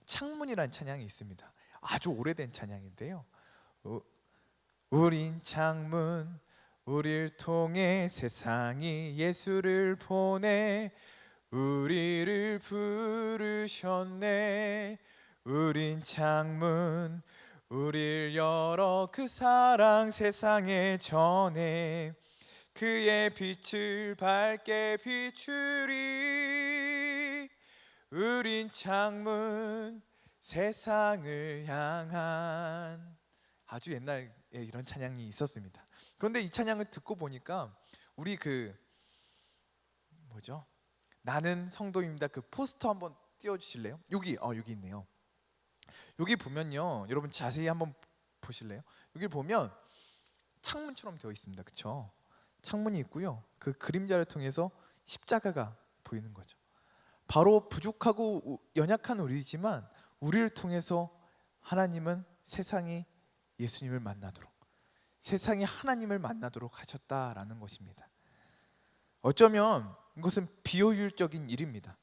창문이라는 찬양이 있습니다. 아주 오래된 찬양인데요. 우린 창문, 우리를 통해 세상이 예수를 보내 우리를 부르셨네. 우린 창문, 우리를 열어 그 사랑 세상에 전해 그의 빛을 밝게 비추리. 우린 창문, 세상을 향한, 아주 옛날에 이런 찬양이 있었습니다. 그런데 이 찬양을 듣고 보니까 우리 나는 성도입니다 그 포스터 한번 띄워주실래요? 여기 있네요. 여기 보면요, 여러분 자세히 한번 보실래요? 여기 보면 창문처럼 되어 있습니다. 그렇죠? 창문이 있고요, 그 그림자를 통해서 십자가가 보이는 거죠. 바로 부족하고 연약한 우리지만 우리를 통해서 하나님은 세상이 예수님을 만나도록, 세상이 하나님을 만나도록 하셨다라는 것입니다. 어쩌면 이것은 비효율적인 일입니다.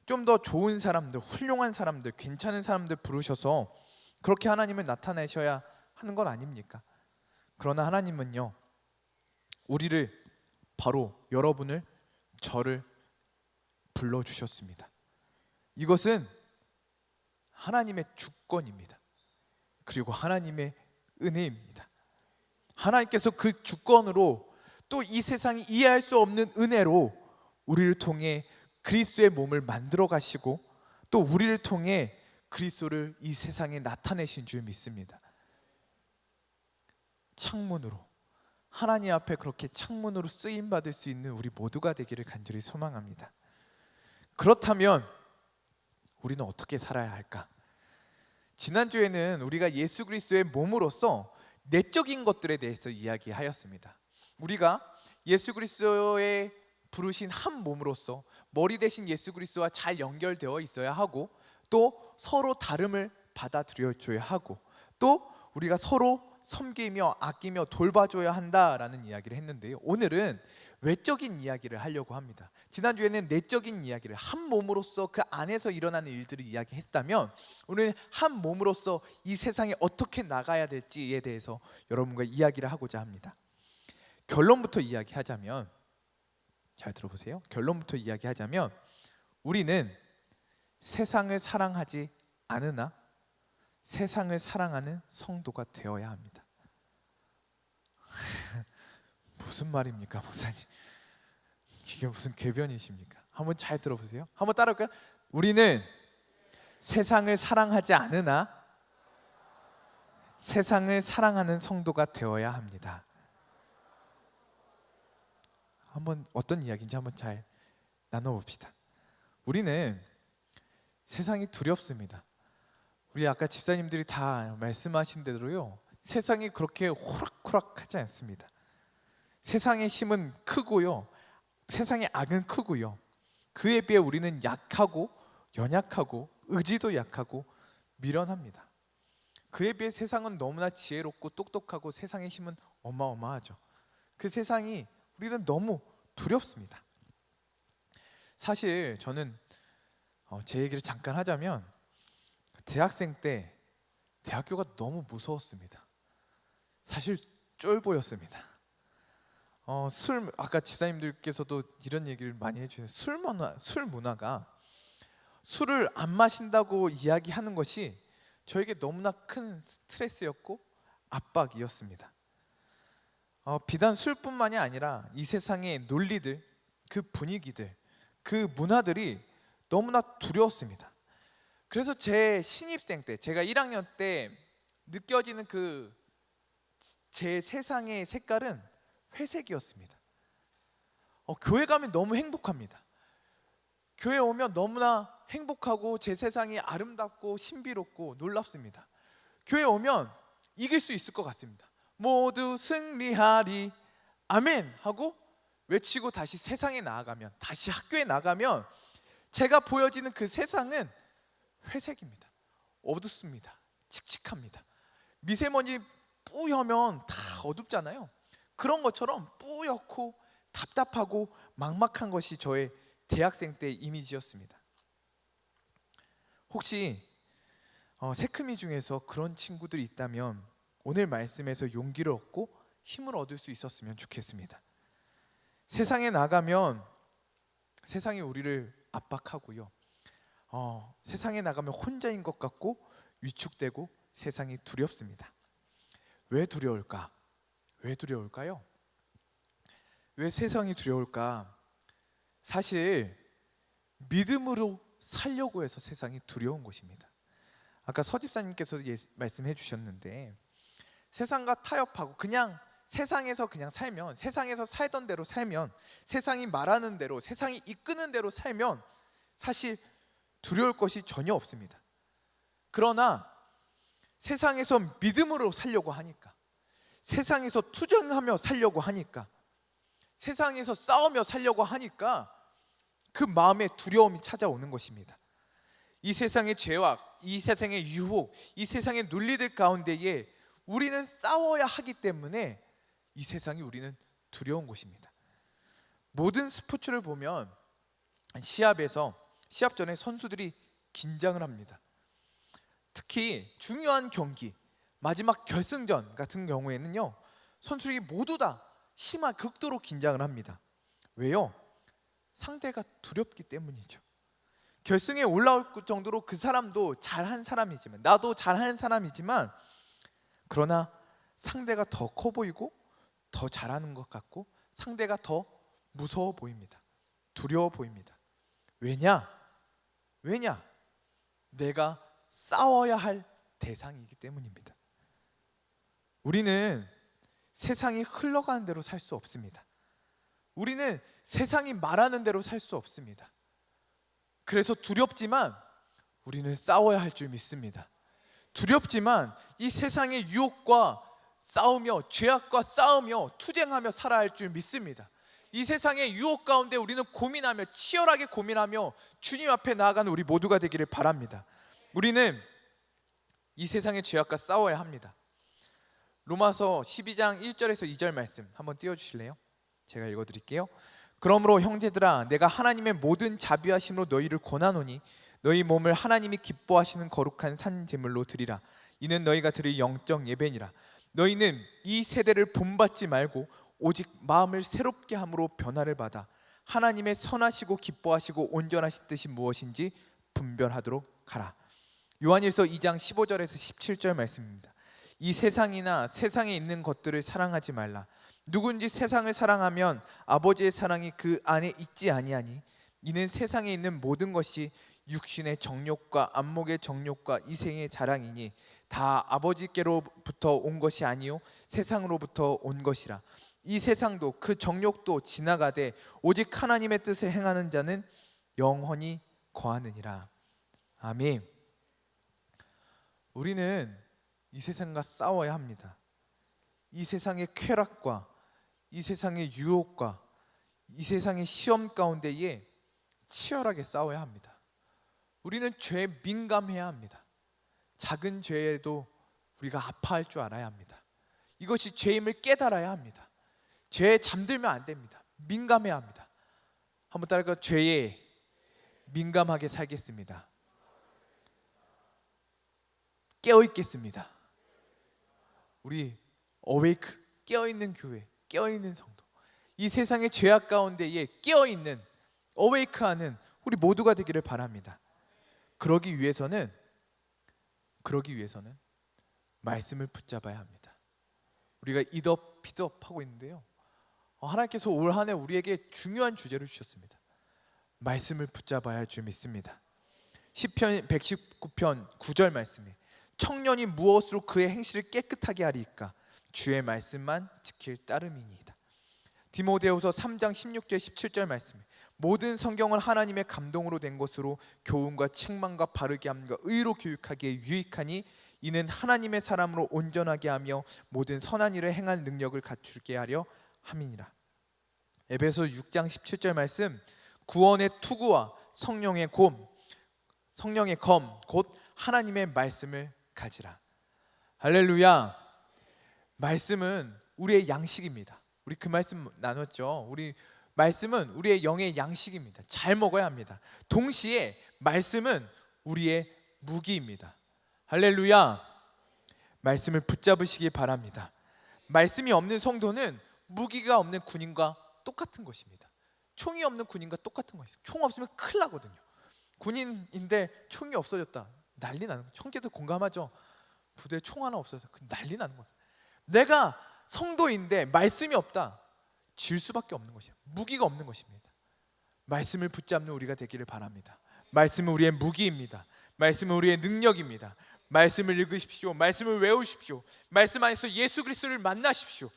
좀 더 좋은 사람들, 훌륭한 사람들, 괜찮은 사람들 부르셔서 그렇게 하나님을 나타내셔야 하는 건 아닙니까? 그러나 하나님은요, 우리를, 바로 여러분을, 저를 불러주셨습니다. 이것은 하나님의 주권입니다. 그리고 하나님의 은혜입니다. 하나님께서 그 주권으로 또 이 세상이 이해할 수 없는 은혜로 우리를 통해 그리스도의 몸을 만들어 가시고 또 우리를 통해 그리스도를 이 세상에 나타내신 줄 믿습니다. 창문으로, 하나님 앞에 그렇게 창문으로 쓰임 받을 수 있는 우리 모두가 되기를 간절히 소망합니다. 그렇다면 우리는 어떻게 살아야 할까? 지난주에는 우리가 예수 그리스도의 몸으로서 내적인 것들에 대해서 이야기하였습니다. 우리가 예수 그리스도의 부르신 한 몸으로서 머리 대신 예수 그리스도와 잘 연결되어 있어야 하고 또 서로 다름을 받아들여 줘야 하고 또 우리가 서로 섬기며 아끼며 돌봐줘야 한다라는 이야기를 했는데요, 오늘은 외적인 이야기를 하려고 합니다. 지난주에는 내적인 이야기를, 한 몸으로서 그 안에서 일어나는 일들을 이야기했다면 오늘 한 몸으로서 이 세상에 어떻게 나가야 될지에 대해서 여러분과 이야기를 하고자 합니다. 결론부터 이야기하자면, 잘 들어보세요. 결론부터 이야기하자면 우리는 세상을 사랑하지 않으나 세상을 사랑하는 성도가 되어야 합니다. 무슨 말입니까, 목사님? 이게 무슨 궤변이십니까? 한번 잘 들어보세요. 한번 따라할까요? 우리는 세상을 사랑하지 않으나 세상을 사랑하는 성도가 되어야 합니다. 한번 어떤 이야기인지 한번 잘 나눠봅시다. 우리는 세상이 두렵습니다. 우리 아까 집사님들이 다 말씀하신 대로요, 세상이 그렇게 호락호락하지 않습니다. 세상의 힘은 크고요, 세상의 악은 크고요, 그에 비해 우리는 약하고 연약하고 의지도 약하고 미련합니다. 그에 비해 세상은 너무나 지혜롭고 똑똑하고 세상의 힘은 어마어마하죠. 그 세상이 우리는 너무 두렵습니다. 사실 저는 제 얘기를 잠깐 하자면, 대학생 때 대학교가 너무 무서웠습니다. 사실 쫄보였습니다. 아까 집사님들께서도 이런 얘기를 많이 해주세요. 술 문화가, 술을 안 마신다고 이야기하는 것이 저에게 너무나 큰 스트레스였고 압박이었습니다. 비단 술뿐만이 아니라 이 세상의 논리들, 그 분위기들, 그 문화들이 너무나 두려웠습니다. 그래서 제 신입생 때, 제가 1학년 때 느껴지는 그 제 세상의 색깔은 회색이었습니다. 교회 가면 너무 행복합니다. 교회 오면 너무나 행복하고 제 세상이 아름답고 신비롭고 놀랍습니다. 교회 오면 이길 수 있을 것 같습니다. 모두 승리하리 아멘 하고 외치고 다시 세상에 나아가면, 다시 학교에 나가면 제가 보여지는 그 세상은 회색입니다. 어둡습니다. 칙칙합니다. 미세먼지 뿌여면 다 어둡잖아요. 그런 것처럼 뿌옇고 답답하고 막막한 것이 저의 대학생 때 이미지였습니다. 혹시 새크미 중에서 그런 친구들이 있다면 오늘 말씀에서 용기를 얻고 힘을 얻을 수 있었으면 좋겠습니다. 세상에 나가면 세상이 우리를 압박하고요, 세상에 나가면 혼자인 것 같고 위축되고 세상이 두렵습니다. 왜 두려울까? 왜 두려울까요? 왜 세상이 두려울까? 사실 믿음으로 살려고 해서 세상이 두려운 것입니다. 아까 서집사님께서 말씀해 주셨는데, 세상과 타협하고 그냥 세상에서 그냥 살면, 세상에서 살던 대로 살면, 세상이 말하는 대로, 세상이 이끄는 대로 살면 사실 두려울 것이 전혀 없습니다. 그러나 세상에서 믿음으로 살려고 하니까, 세상에서 투쟁하며 살려고 하니까, 세상에서 싸우며 살려고 하니까 그 마음에 두려움이 찾아오는 것입니다. 이 세상의 죄악, 이 세상의 유혹, 이 세상의 논리들 가운데에 우리는 싸워야 하기 때문에 이 세상이 우리는 두려운 것입니다. 모든 스포츠를 보면 시합 전에 선수들이 긴장을 합니다. 특히 중요한 경기, 마지막 결승전 같은 경우에는요, 선수들이 모두 다 극도로 긴장을 합니다. 왜요? 상대가 두렵기 때문이죠. 결승에 올라올 정도로 그 사람도 잘한 사람이지만, 나도 잘하는 사람이지만, 그러나 상대가 더 커 보이고 더 잘하는 것 같고 상대가 더 무서워 보입니다. 두려워 보입니다. 왜냐? 내가 싸워야 할 대상이기 때문입니다. 우리는 세상이 흘러가는 대로 살 수 없습니다. 우리는 세상이 말하는 대로 살 수 없습니다. 그래서 두렵지만 우리는 싸워야 할 줄 믿습니다. 두렵지만 이 세상의 유혹과 싸우며, 죄악과 싸우며 투쟁하며 살아야 할 줄 믿습니다. 이 세상의 유혹 가운데 우리는 고민하며, 치열하게 고민하며 주님 앞에 나아가는 우리 모두가 되기를 바랍니다. 우리는 이 세상의 죄악과 싸워야 합니다. 로마서 12장 1절에서 2절 말씀 한번 띄워주실래요? 제가 읽어드릴게요. 그러므로 형제들아, 내가 하나님의 모든 자비하심으로 너희를 권하노니 너희 몸을 하나님이 기뻐하시는 거룩한 산 제물로 드리라. 이는 너희가 드릴 영적 예배니라. 너희는 이 세대를 본받지 말고 오직 마음을 새롭게 함으로 변화를 받아 하나님의 선하시고 기뻐하시고 온전하신 뜻이 무엇인지 분별하도록 하라. 요한일서 2장 15절에서 17절 말씀입니다. 이 세상이나 세상에 있는 것들을 사랑하지 말라. 누군지 세상을 사랑하면 아버지의 사랑이 그 안에 있지 아니하니, 이는 세상에 있는 모든 것이 육신의 정욕과 안목의 정욕과 이생의 자랑이니 다 아버지께로부터 온 것이 아니요 세상으로부터 온 것이라. 이 세상도 그 정욕도 지나가되 오직 하나님의 뜻을 행하는 자는 영원히 거하느니라. 아멘. 우리는 이 세상과 싸워야 합니다. 이 세상의 쾌락과 이 세상의 유혹과 이 세상의 시험 가운데에 치열하게 싸워야 합니다. 우리는 죄에 민감해야 합니다. 작은 죄에도 우리가 아파할 줄 알아야 합니다. 이것이 죄임을 깨달아야 합니다. 죄에 잠들면 안 됩니다. 민감해야 합니다. 한번 따라가. 죄에 민감하게 살겠습니다. 깨어 있겠습니다. 우리 어웨이크, 깨어 있는 교회, 깨어 있는 성도, 이 세상의 죄악 가운데에 깨어 있는 어웨이크하는 우리 모두가 되기를 바랍니다. 그러기 위해서는 말씀을 붙잡아야 합니다. 우리가 이덥 피덥 하고 있는데요, 하나님께서 올 한 해 우리에게 중요한 주제를 주셨습니다. 말씀을 붙잡아야 할 줄 믿습니다. 시편 119편 9절 말씀에 청년이 무엇으로 그의 행실을 깨끗하게 하리이까? 주의 말씀만 지킬 따름이니이다. 디모데후서 3장 16절 17절 말씀에 모든 성경은 하나님의 감동으로 된 것으로 교훈과 책망과 바르게 함과 의로 교육하기에 유익하니 이는 하나님의 사람으로 온전하게 하며 모든 선한 일을 행할 능력을 갖추게 하려 함이니라. 에베소 6장 17절 말씀 구원의 투구와 성령의 검 곧 하나님의 말씀을 가지라. 할렐루야. 말씀은 우리의 양식입니다. 우리 그 말씀 나눴죠. 우리 말씀은 우리의 영의 양식입니다. 잘 먹어야 합니다. 동시에 말씀은 우리의 무기입니다. 할렐루야. 말씀을 붙잡으시기 바랍니다. 말씀이 없는 성도는 무기가 없는 군인과 똑같은 것입니다. 총이 없는 군인과 똑같은 것입니다. 총 없으면 큰일 나거든요. 군인인데 총이 없어졌다, 난리 나는 거예요. 형제들 공감하죠? 부대에 총 하나 없어서 난리 나는 거예요. 내가 성도인데 말씀이 없다, 질 수밖에 없는 것이에요. 무기가 없는 것입니다. 말씀을 붙잡는 우리가 되기를 바랍니다. 말씀은 우리의 무기입니다. 말씀은 우리의 능력입니다. 말씀을 읽으십시오. 말씀을 외우십시오. 말씀 안에서 예수 그리스도를 만나십시오.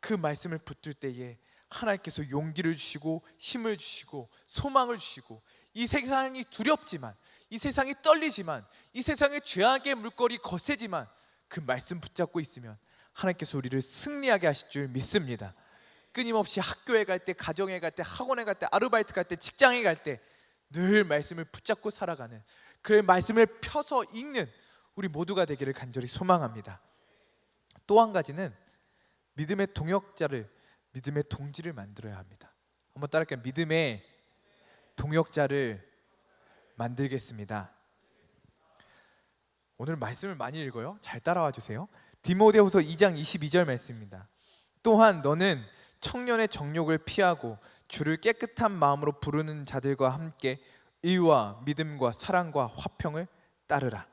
그 말씀을 붙들 때에 하나님께서 용기를 주시고 힘을 주시고 소망을 주시고, 이 세상이 두렵지만, 이 세상이 떨리지만, 이 세상의 죄악의 물결이 거세지만 그 말씀 붙잡고 있으면 하나님께서 우리를 승리하게 하실 줄 믿습니다. 끊임없이 학교에 갈 때, 가정에 갈 때, 학원에 갈 때, 아르바이트 갈 때, 직장에 갈 때 늘 말씀을 붙잡고 살아가는, 그 말씀을 펴서 읽는 우리 모두가 되기를 간절히 소망합니다. 또 한 가지는 믿음의 동역자를, 믿음의 동지를 만들어야 합니다. 한번 따라할게요. 믿음의 동역자를 만들겠습니다. 오늘 말씀을 많이 읽어요. 잘 따라와 주세요. 디모데후서 2장 22절 말씀입니다. 또한 너는 청년의 정욕을 피하고 주를 깨끗한 마음으로 부르는 자들과 함께 의와 믿음과 사랑과 화평을 따르라.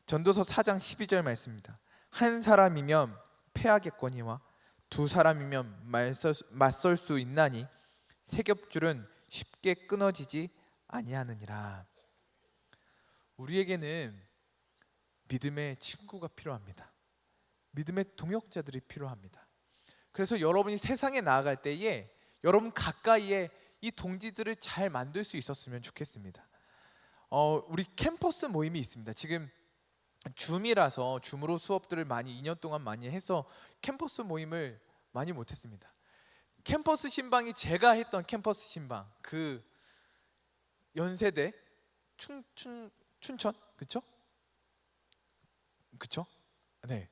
전도서 4장 12절 말씀입니다. 한 사람이면 패하겠거니와 두 사람이면 맞설 수 있나니 세 겹줄은 쉽게 끊어지지 아니하느니라. 우리에게는 믿음의 친구가 필요합니다. 믿음의 동역자들이 필요합니다. 그래서 여러분이 세상에 나아갈 때에 여러분 가까이에 이 동지들을 잘 만들 수 있었으면 좋겠습니다. 우리 캠퍼스 모임이 있습니다. 지금 줌이라서 줌으로 수업들을 많이 2년 동안 많이 해서 캠퍼스 모임을 많이 못했습니다. 캠퍼스 신방이 제가 했던 캠퍼스 신방, 그 연세대 춘천 그쵸? 네,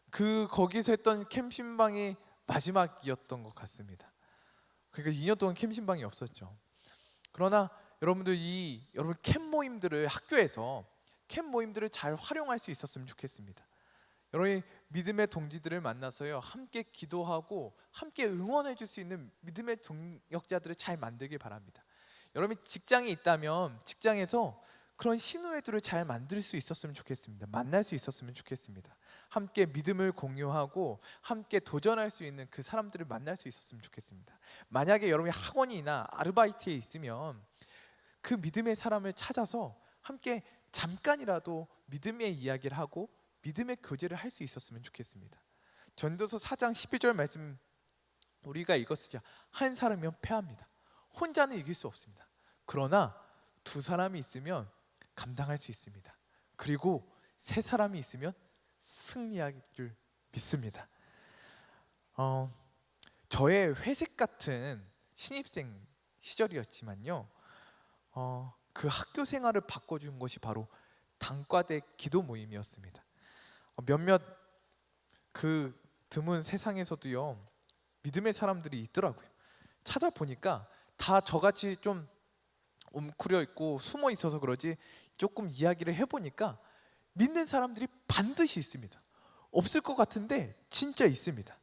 그 거기서 했던 캠 신방이 마지막이었던 것 같습니다. 그러니까 2년 동안 캠 신방이 없었죠. 그러나 여러분들 여러분 캠 모임들을, 학교에서 캠 모임들을 잘 활용할 수 있었으면 좋겠습니다. 여러분이 믿음의 동지들을 만나서요, 함께 기도하고 함께 응원해 줄 수 있는 믿음의 동역자들을 잘 만들길 바랍니다. 여러분이 직장에 있다면 직장에서 그런 신우회들을 잘 만들 수 있었으면 좋겠습니다. 만날 수 있었으면 좋겠습니다. 함께 믿음을 공유하고 함께 도전할 수 있는 그 사람들을 만날 수 있었으면 좋겠습니다. 만약에 여러분이 학원이나 아르바이트에 있으면 그 믿음의 사람을 찾아서 함께 잠깐이라도 믿음의 이야기를 하고 믿음의 교제를 할 수 있었으면 좋겠습니다. 전도서 4장 12절 말씀 우리가 읽었으자 한 사람이면 패합니다. 혼자는 이길 수 없습니다. 그러나 두 사람이 있으면 감당할 수 있습니다. 그리고 세 사람이 있으면 승리할 줄 믿습니다. 저의 회색 같은 신입생 시절이었지만요, 그 학교 생활을 바꿔준 것이 바로 단과대 기도 모임이었습니다. 몇몇 그 드문 세상에서도요 믿음의 사람들이 있더라고요. 찾아보니까 다 저같이 좀 웅크려 있고 숨어 있어서 그러지 조금 이야기를 해보니까 믿는 사람들이 반드시 있습니다. 없을 것 같은데 진짜 있습니다.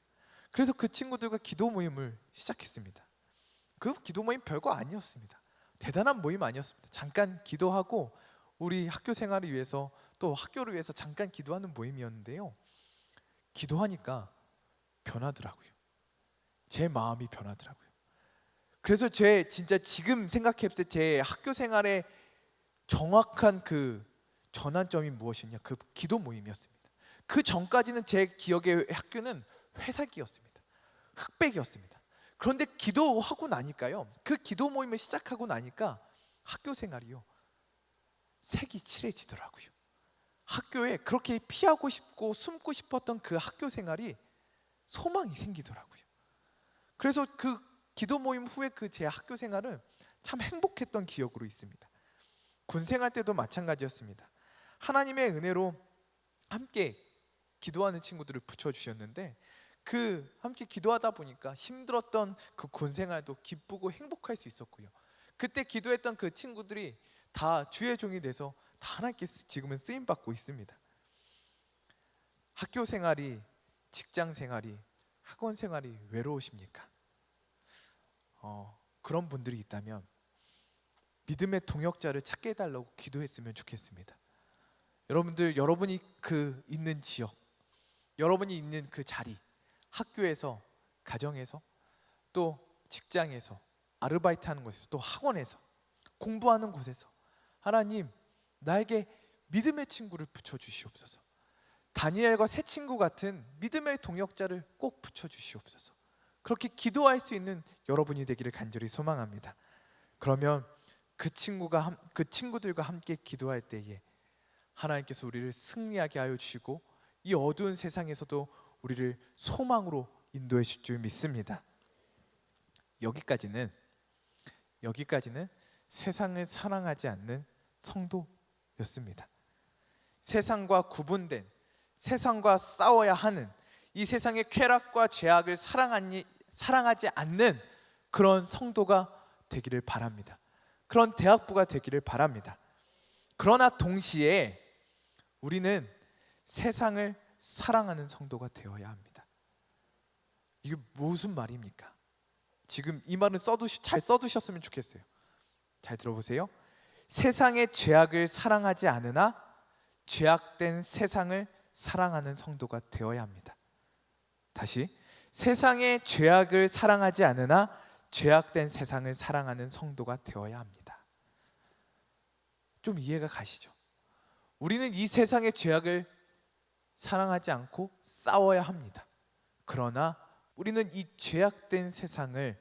그래서 그 친구들과 기도 모임을 시작했습니다. 그 기도 모임 별거 아니었습니다. 대단한 모임 아니었습니다. 잠깐 기도하고 우리 학교 생활을 위해서 또 학교를 위해서 잠깐 기도하는 모임이었는데요, 기도하니까 변하더라고요. 제 마음이 변하더라고요. 그래서 제 진짜 지금 생각해볼 때 제 학교 생활의 정확한 그 전환점이 무엇이냐, 그 기도 모임이었습니다. 그 전까지는 제 기억의 학교는 회사기였습니다. 흑백이었습니다. 그런데 기도하고 나니까요, 그 기도 모임을 시작하고 나니까 학교 생활이요 색이 칠해지더라고요. 학교에 그렇게 피하고 싶고 숨고 싶었던 그 학교 생활이 소망이 생기더라고요. 그래서 그 기도 모임 후에 그 제 학교 생활은 참 행복했던 기억으로 있습니다. 군 생활 때도 마찬가지였습니다. 하나님의 은혜로 함께 기도하는 친구들을 붙여주셨는데 그 함께 기도하다 보니까 힘들었던 그 군 생활도 기쁘고 행복할 수 있었고요. 그때 기도했던 그 친구들이 다 주의 종이 돼서 다 하나님께 지금은 쓰임 받고 있습니다. 학교 생활이, 직장 생활이, 학원 생활이 외로우십니까? 그런 분들이 있다면 믿음의 동역자를 찾게 해달라고 기도했으면 좋겠습니다. 여러분들, 여러분이 그 있는 지역, 여러분이 있는 그 자리, 학교에서, 가정에서, 또 직장에서, 아르바이트하는 곳에서, 또 학원에서, 공부하는 곳에서 하나님, 나에게 믿음의 친구를 붙여주시옵소서. 다니엘과 새 친구 같은 믿음의 동역자를 꼭 붙여주시옵소서. 그렇게 기도할 수 있는 여러분이 되기를 간절히 소망합니다. 그러면 그 친구들과 함께 기도할 때에 하나님께서 우리를 승리하게 하여 주시고 이 어두운 세상에서도 우리를 소망으로 인도해 주실 줄 믿습니다. 여기까지는 세상을 사랑하지 않는 성도였습니다. 세상과 구분된, 세상과 싸워야 하는, 이 세상의 쾌락과 죄악을 사랑하지 않는 그런 성도가 되기를 바랍니다. 그런 대학부가 되기를 바랍니다. 그러나 동시에 우리는 세상을 사랑하는 성도가 되어야 합니다. 이게 무슨 말입니까? 지금 이 말은 잘 써두셨으면 좋겠어요. 잘 들어보세요. 세상의 죄악을 사랑하지 않으나 죄악된 세상을 사랑하는 성도가 되어야 합니다. 다시, 세상의 죄악을 사랑하지 않으나 죄악된 세상을 사랑하는 성도가 되어야 합니다. 좀 이해가 가시죠? 우리는 이 세상의 죄악을 사랑하지 않고 싸워야 합니다. 그러나 우리는 이 죄악된 세상을,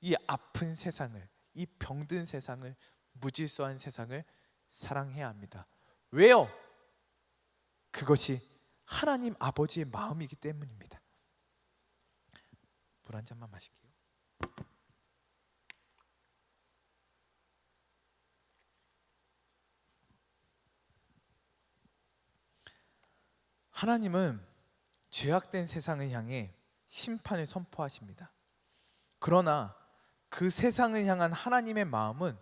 이 아픈 세상을, 이 병든 세상을, 무질서한 세상을 사랑해야 합니다. 왜요? 그것이 하나님 아버지의 마음이기 때문입니다. 물 한 잔만 마실게요. 하나님은 죄악된 세상을 향해 심판을 선포하십니다. 그러나 그 세상을 향한 하나님의 마음은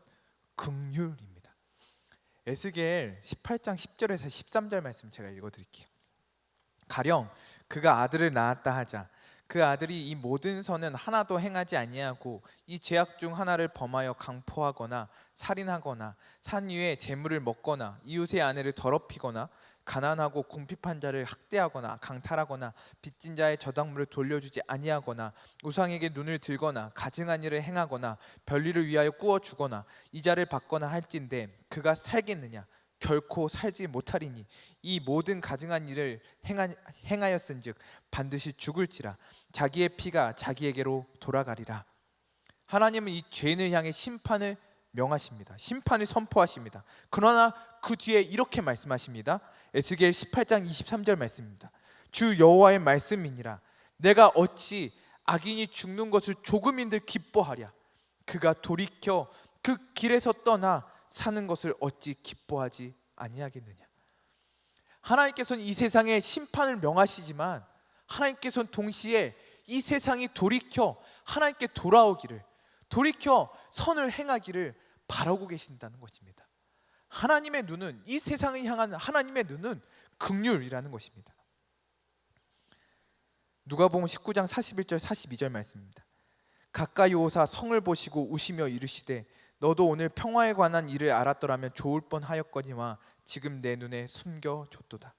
긍휼입니다. 에스겔 18장 10절에서 13절 말씀 제가 읽어드릴게요. 가령 그가 아들을 낳았다 하자 그 아들이 이 모든 선은 하나도 행하지 아니하고 이 죄악 중 하나를 범하여 강포하거나 살인하거나 산 위에 재물을 먹거나 이웃의 아내를 더럽히거나 가난하고 궁핍한 자를 학대하거나 강탈하거나 빚진 자의 저당물을 돌려주지 아니하거나 우상에게 눈을 들거나 가증한 일을 행하거나 별일을 위하여 꾸어 주거나 이자를 받거나 할진대 그가 살겠느냐? 결코 살지 못하리니 이 모든 가증한 일을 행하였은즉 반드시 죽을지라 자기의 피가 자기에게로 돌아가리라. 하나님은 이 죄인을 향해 심판을 명하십니다. 심판을 선포하십니다. 그러나 그 뒤에 이렇게 말씀하십니다. 에스겔 18장 23절 말씀입니다. 주 여호와의 말씀이니라. 내가 어찌 악인이 죽는 것을 조금인들 기뻐하랴. 그가 돌이켜 그 길에서 떠나 사는 것을 어찌 기뻐하지 아니하겠느냐. 하나님께서는 이 세상에 심판을 명하시지만 하나님께서는 동시에 이 세상이 돌이켜 하나님께 돌아오기를, 돌이켜 선을 행하기를 바라고 계신다는 것입니다. 하나님의 눈은, 이 세상을 향한 하나님의 눈은 긍휼이라는 것입니다. 누가복음 19장 41절 42절 말씀입니다. 가까이 오사 성을 보시고 우시며 이르시되 너도 오늘 평화에 관한 일을 알았더라면 좋을 뻔하였거니와 지금 내 눈에 숨겨졌도다.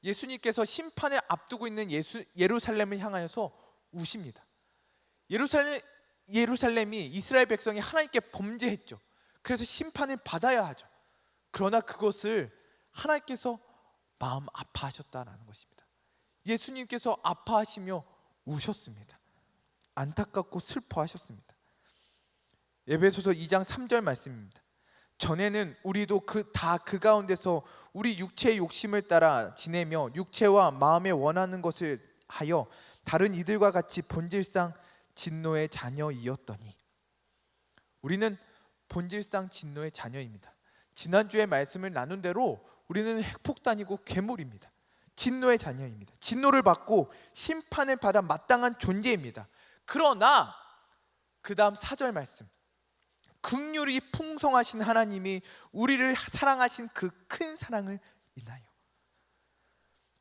예수님께서 심판을 앞두고 있는 예루살렘을 향하여서 우십니다. 예루살렘이 이스라엘 백성이 하나님께 범죄했죠. 그래서 심판을 받아야 하죠. 그러나 그것을 하나님께서 마음 아파하셨다라는 것입니다. 예수님께서 아파하시며 우셨습니다. 안타깝고 슬퍼하셨습니다. 에베소서 2장 3절 말씀입니다. 전에는 우리도 그 가운데서 우리 육체의 욕심을 따라 지내며 육체와 마음에 원하는 것을 하여 다른 이들과 같이 본질상 진노의 자녀이었더니. 우리는 본질상 진노의 자녀입니다. 지난주에 말씀을 나눈 대로 우리는 핵폭탄이고 괴물입니다. 진노의 자녀입니다. 진노를 받고 심판을 받아 마땅한 존재입니다. 그러나 그 다음 4절 말씀, 긍휼이 풍성하신 하나님이 우리를 사랑하신 그 큰 사랑을 인하여,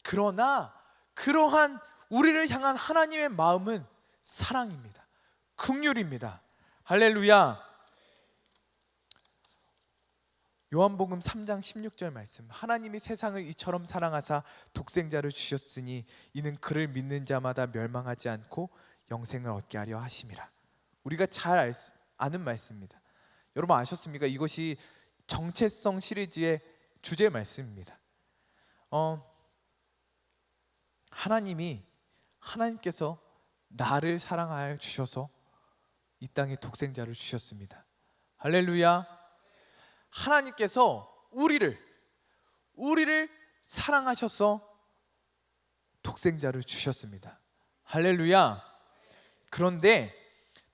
그러나 그러한 우리를 향한 하나님의 마음은 사랑입니다. 긍휼입니다. 할렐루야. 요한복음 3장 16절 말씀, 하나님이 세상을 이처럼 사랑하사 독생자를 주셨으니 이는 그를 믿는 자마다 멸망하지 않고 영생을 얻게 하려 하심이라. 우리가 잘 아는 말씀입니다. 여러분 아셨습니까? 이것이 정체성 시리즈의 주제 말씀입니다. 하나님께서 나를 사랑하여 주셔서 이 땅에 독생자를 주셨습니다. 할렐루야. 하나님께서 우리를 사랑하셔서 독생자를 주셨습니다. 할렐루야. 그런데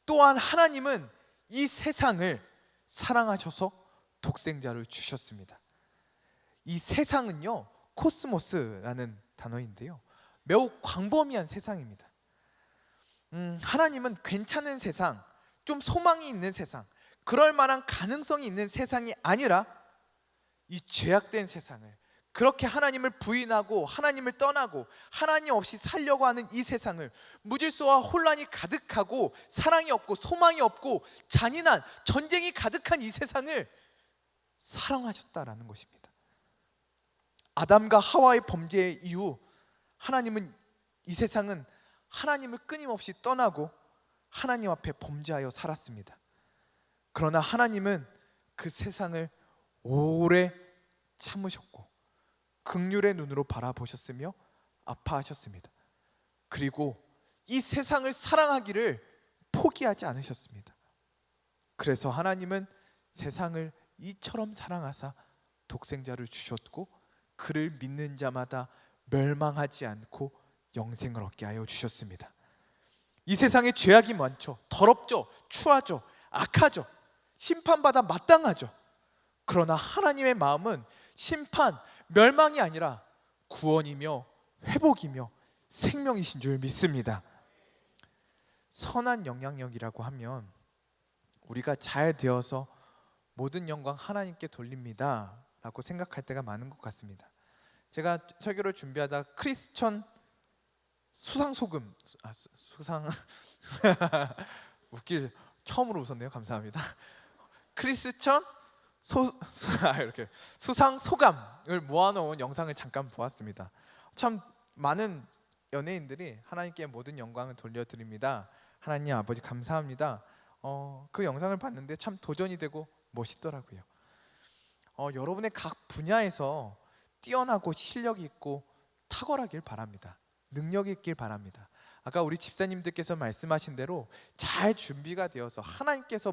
또한 하나님은 이 세상을 사랑하셔서 독생자를 주셨습니다. 이 세상은요, 코스모스라는 단어인데요, 매우 광범위한 세상입니다. 하나님은 괜찮은 세상, 좀 소망이 있는 세상, 그럴 만한 가능성이 있는 세상이 아니라 이 죄악된 세상을, 그렇게 하나님을 부인하고 하나님을 떠나고 하나님 없이 살려고 하는 이 세상을, 무질서와 혼란이 가득하고 사랑이 없고 소망이 없고 잔인한 전쟁이 가득한 이 세상을 사랑하셨다라는 것입니다. 아담과 하와의 범죄 이후 하나님은, 이 세상은 하나님을 끊임없이 떠나고 하나님 앞에 범죄하여 살았습니다. 그러나 하나님은 그 세상을 오래 참으셨고 긍휼의 눈으로 바라보셨으며 아파하셨습니다. 그리고 이 세상을 사랑하기를 포기하지 않으셨습니다. 그래서 하나님은 세상을 이처럼 사랑하사 독생자를 주셨고 그를 믿는 자마다 멸망하지 않고 영생을 얻게 하여 주셨습니다. 이 세상에 죄악이 많죠. 더럽죠. 추하죠. 악하죠. 심판받아 마땅하죠. 그러나 하나님의 마음은 심판, 멸망이 아니라 구원이며 회복이며 생명이신 줄 믿습니다. 선한 영향력이라고 하면 우리가 잘 되어서 모든 영광 하나님께 돌립니다 라고 생각할 때가 많은 것 같습니다. 제가 설교를 준비하다 크리스천 수상소금, 웃길, 처음으로 웃었네요. 감사합니다. 크리스천 이렇게 수상 소감을 모아놓은 영상을 잠깐 보았습니다. 참 많은 연예인들이 하나님께 모든 영광을 돌려드립니다. 하나님 아버지 감사합니다. 그 영상을 봤는데 참 도전이 되고 멋있더라고요. 여러분의 각 분야에서 뛰어나고 실력 있고 탁월하길 바랍니다. 능력 있길 바랍니다. 아까 우리 집사님들께서 말씀하신 대로 잘 준비가 되어서 하나님께서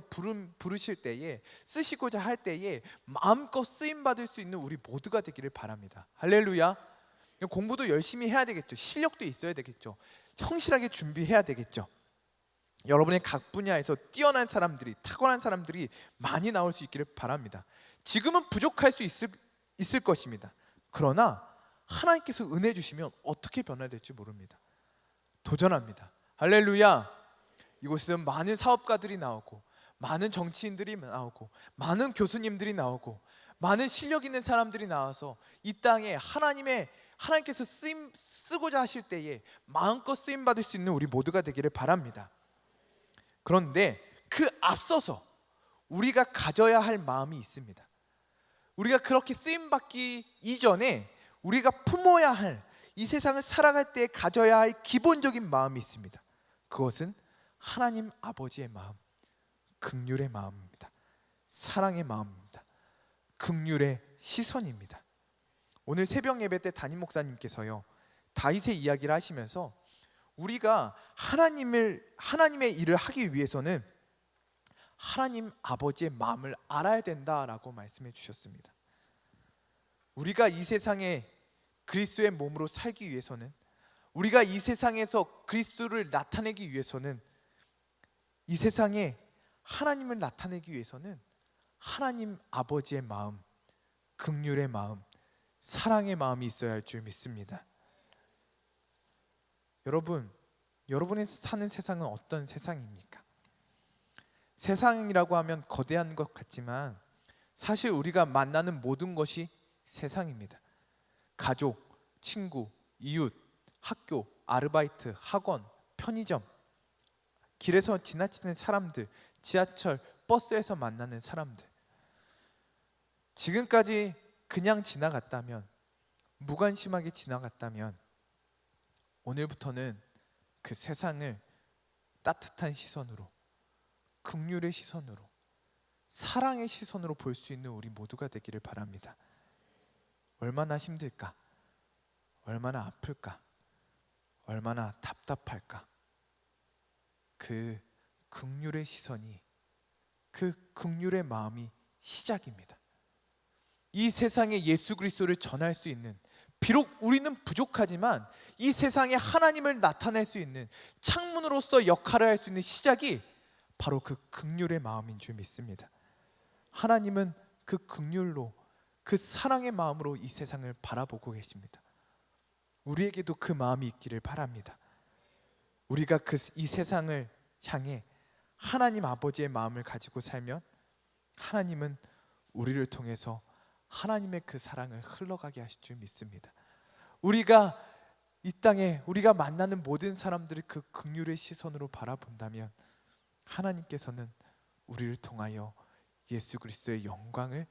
부르실 때에, 쓰시고자 할 때에 마음껏 쓰임 받을 수 있는 우리 모두가 되기를 바랍니다. 할렐루야. 공부도 열심히 해야 되겠죠. 실력도 있어야 되겠죠. 성실하게 준비해야 되겠죠. 여러분의 각 분야에서 뛰어난 사람들이, 탁월한 사람들이 많이 나올 수 있기를 바랍니다. 지금은 부족할 수 있을 것입니다. 그러나 하나님께서 은혜 주시면 어떻게 변화될지 모릅니다. 도전합니다. 할렐루야. 이곳에서 많은 사업가들이 나오고, 많은 정치인들이 나오고, 많은 교수님들이 나오고, 많은 실력 있는 사람들이 나와서 이 땅에 하나님께서 쓰고자 하실 때에 마음껏 쓰임 받을 수 있는 우리 모두가 되기를 바랍니다. 그런데 그 앞서서 우리가 가져야 할 마음이 있습니다. 우리가 그렇게 쓰임 받기 이전에 우리가 품어야 할, 이 세상을 살아갈 때 가져야 할 기본적인 마음이 있습니다. 그것은 하나님 아버지의 마음, 긍휼의 마음입니다. 사랑의 마음입니다. 긍휼의 시선입니다. 오늘 새벽 예배 때 담임 목사님께서요, 다윗의 이야기를 하시면서 우리가 하나님의 일을 하기 위해서는 하나님 아버지의 마음을 알아야 된다라고 말씀해 주셨습니다. 우리가 이 세상에 그리스도의 몸으로 살기 위해서는, 우리가 이 세상에서 그리스도를 나타내기 위해서는, 이 세상에 하나님을 나타내기 위해서는 하나님 아버지의 마음, 긍휼의 마음, 사랑의 마음이 있어야 할 줄 믿습니다. 여러분이 사는 세상은 어떤 세상입니까? 세상이라고 하면 거대한 것 같지만 사실 우리가 만나는 모든 것이 세상입니다. 가족, 친구, 이웃, 학교, 아르바이트, 학원, 편의점, 길에서 지나치는 사람들, 지하철, 버스에서 만나는 사람들. 지금까지 그냥 지나갔다면, 무관심하게 지나갔다면, 오늘부터는 그 세상을 따뜻한 시선으로, 긍휼의 시선으로, 사랑의 시선으로 볼 수 있는 우리 모두가 되기를 바랍니다. 얼마나 힘들까? 얼마나 아플까? 얼마나 답답할까? 그 긍휼의 시선이, 그 긍휼의 마음이 시작입니다. 이 세상에 예수 그리스도를 전할 수 있는, 비록 우리는 부족하지만 이 세상에 하나님을 나타낼 수 있는 창문으로서 역할을 할 수 있는 시작이 바로 그 긍휼의 마음인 줄 믿습니다. 하나님은 그 긍휼로, 그 사랑의 마음으로 이 세상을 바라보고 계십니다. 우리에게도 그 마음이 있기를 바랍니다. 우리가 이 세상을 향해 하나님 아버지의 마음을 가지고 살면 하나님은 우리를 통해서 하나님의 그 사랑을 흘러가게 하실 줄 믿습니다. 우리가 이 땅에 우리가 만나는 모든 사람들을 그 긍휼의 시선으로 바라본다면 하나님께서는 우리를 통하여 예수 그리스도의 영광을,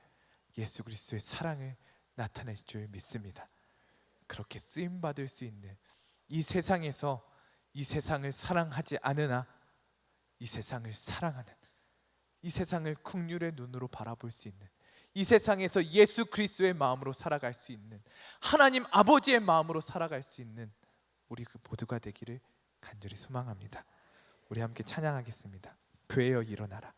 예수 그리스도의 사랑을 나타낼 줄 믿습니다. 그렇게 쓰임 받을 수 있는 이 세상에서 이 세상을 사랑하지 않으나 이 세상을 사랑하는, 이 세상을 긍휼의 눈으로 바라볼 수 있는, 이 세상에서 예수 그리스도의 마음으로 살아갈 수 있는, 하나님 아버지의 마음으로 살아갈 수 있는 우리 그 모두가 되기를 간절히 소망합니다. 우리 함께 찬양하겠습니다. 교회여 일어나라.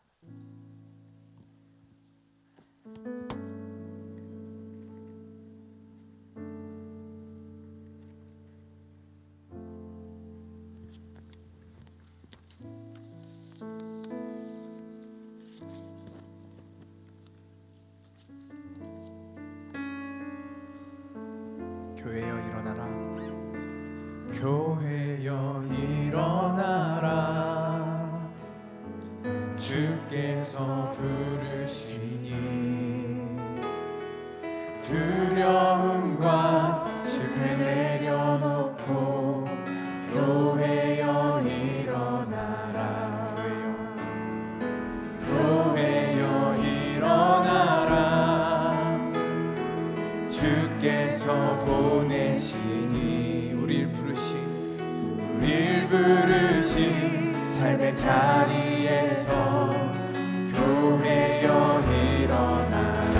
교회여 일어나라. 교회여 일어나라. 주께서 부르시니 두려움과 실패 내려놓고 교회여 일어나라. 교회여 일어나라. 주께서 보내시니 우릴 부르신 삶의 자리에서 교회여 일어나라.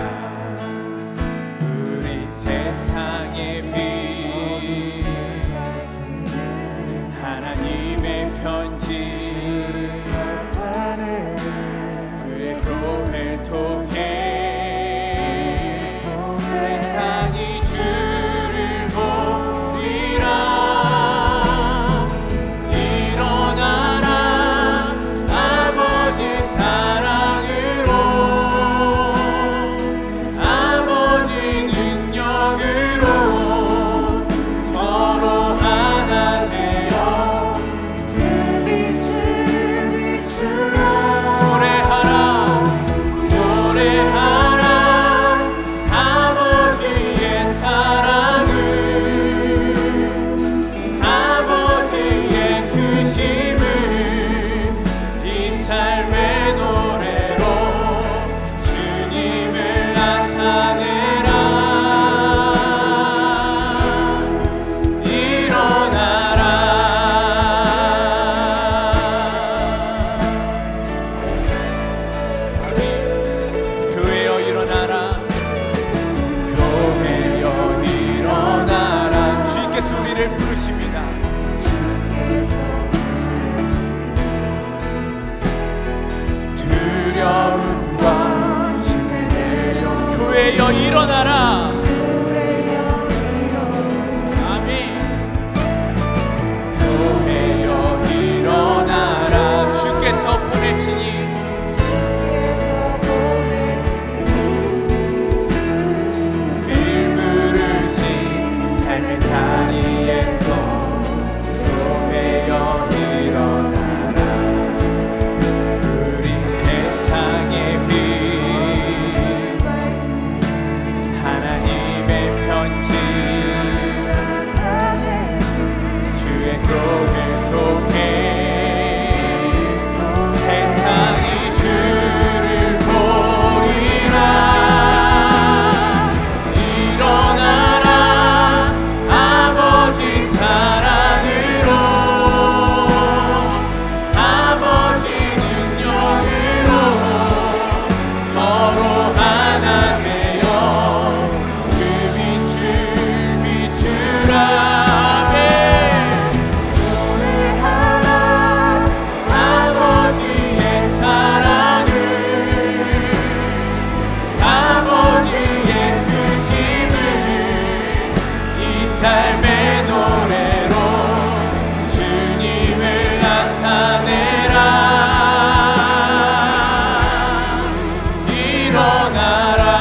일어나라.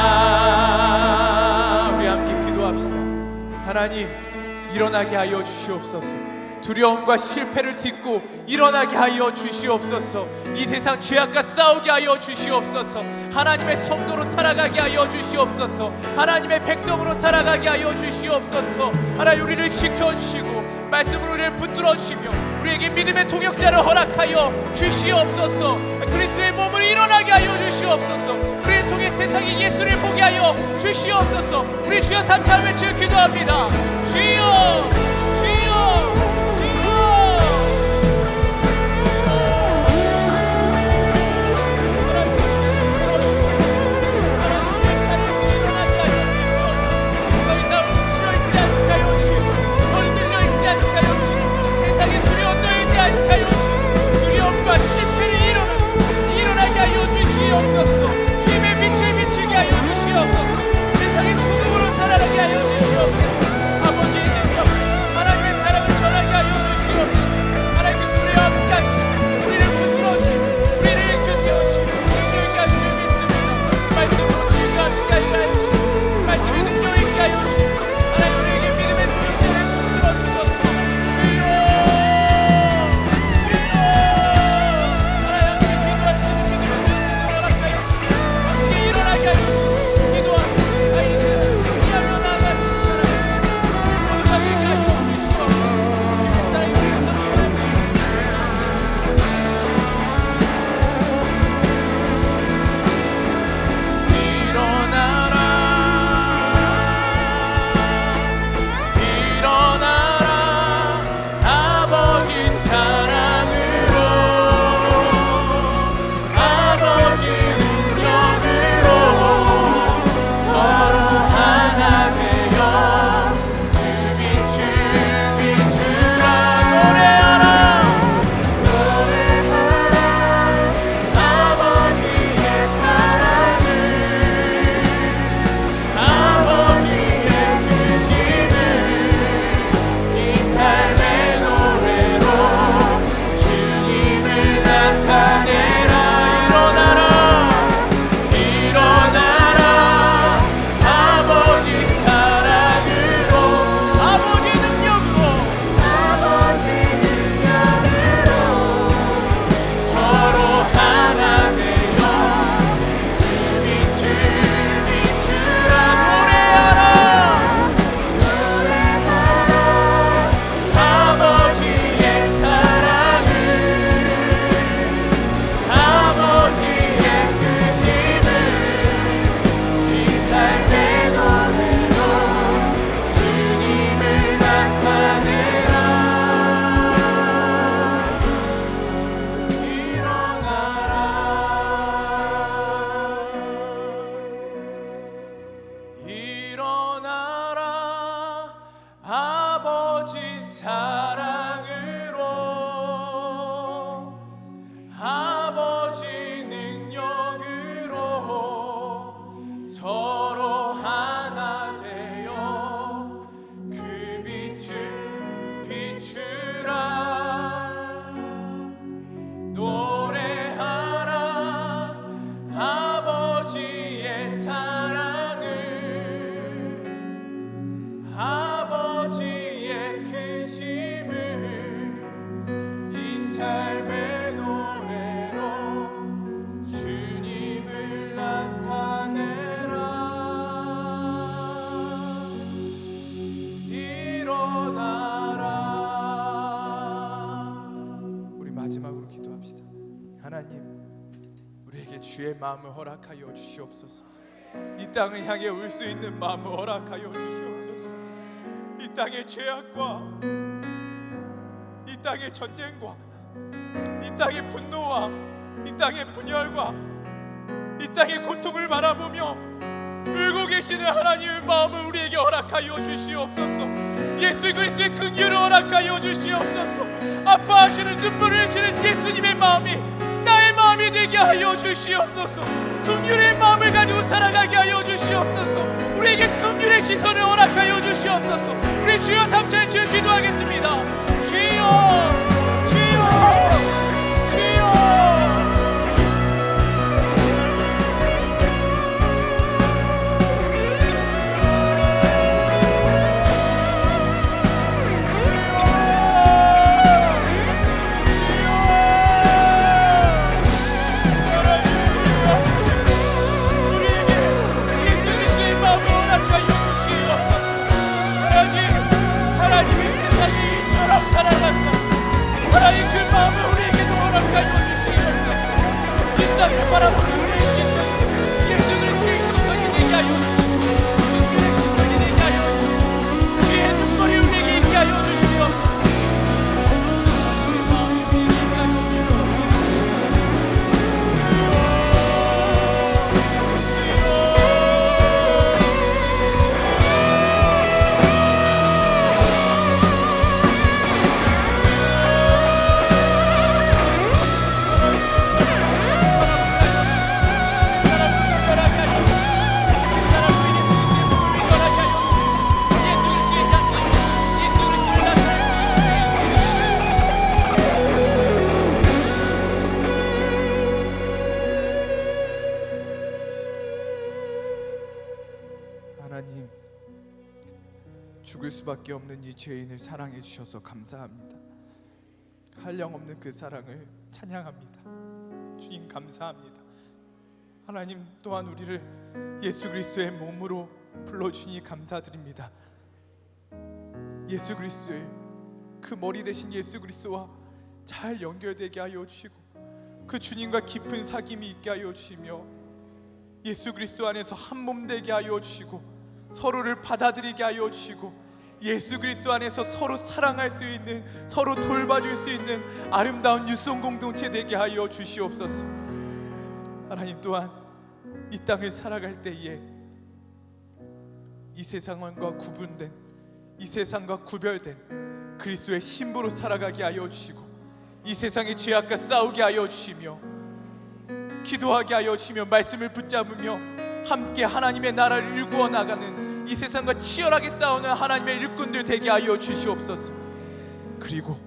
우리 함께 기도합시다. 하나님, 일어나게 하여 주시옵소서. 두려움과 실패를 딛고 일어나게 하여 주시옵소서. 이 세상 죄악과 싸우게 하여 주시옵소서. 하나님의 성도로 살아가게 하여 주시옵소서. 하나님의 백성으로 살아가게 하여 주시옵소서. 하나님, 우리를 지켜주시고 말씀으로 우리를 붙들어 주시며 우리에게 믿음의 동역자를 허락하여 주시옵소서. 그리스도의 몸을 일어나게 하여 주시옵소서. 우리를 통해 세상에 예수를 보게 하여 주시옵소서. 우리 주여 3차 외쳐 기도합니다. 주여, 주여, 주님의 빛을 비추게 하여 주시옵소서. 세상의 구름으로 살아가게 하여 주시옵소서. 아버지의 능력, 하나님의 사랑을 전하게 하여 주시옵소서. 하나님께서 우리와 함께 하시고 우리를 붙들어 주시고 우리를 일으켜 세우시고 우리를 가르쳐 믿습니다. 말씀으로 주님과 함께 하여 주시고 말씀의 능력을 있게 하여 주시고 하나님, 우리에게 믿음의 동역자를 붙들어 주셔서 주여, 주의 마음을 허락하여 주시옵소서. 이 땅을 향해 울 수 있는 마음을 허락하여 주시옵소서. 이 땅의 죄악과 이 땅의 전쟁과 이 땅의 분노와 이 땅의 분열과 이 땅의 고통을 바라보며 울고 계시는 하나님의 마음을 우리에게 허락하여 주시옵소서. 예수 그리스도의 긍휼을 허락하여 주시옵소서. 아파하시는 눈물을 흘리시는 예수님의 마음이 나의 마음이 되게 하여 주시옵소서. 긍휼의 마음을 가지고 살아가게 하여 주시옵소서. 우리에게 긍휼의 시선을 허락하여 주시옵소서. 우리 주여 3차의 주여 기도하겠습니다. 주여, 주여, 주여. 하나님, 죽을 수밖에 없는 이 죄인을 사랑해 주셔서 감사합니다. 한량없는 그 사랑을 찬양합니다. 주님 감사합니다. 하나님 또한 우리를 예수 그리스도의 몸으로 불러주니 감사드립니다. 예수 그리스도의 그 머리 대신 예수 그리스도와 잘 연결되게 하여 주시고 그 주님과 깊은 사귐이 있게 하여 주시며 예수 그리스도 안에서 한 몸 되게 하여 주시고 서로를 받아들이게 하여 주시고 예수 그리스도 안에서 서로 사랑할 수 있는, 서로 돌봐줄 수 있는 아름다운 유송 공동체 되게 하여 주시옵소서. 하나님 또한 이 땅을 살아갈 때에 이 세상과 구분된, 이 세상과 구별된 그리스도의 신부로 살아가게 하여 주시고 이 세상의 죄악과 싸우게 하여 주시며 기도하게 하여 주시며 말씀을 붙잡으며 함께 하나님의 나라를 일구어 나가는 이 세상과 치열하게 싸우는 하나님의 일꾼들 되게 하여 주시옵소서. 그리고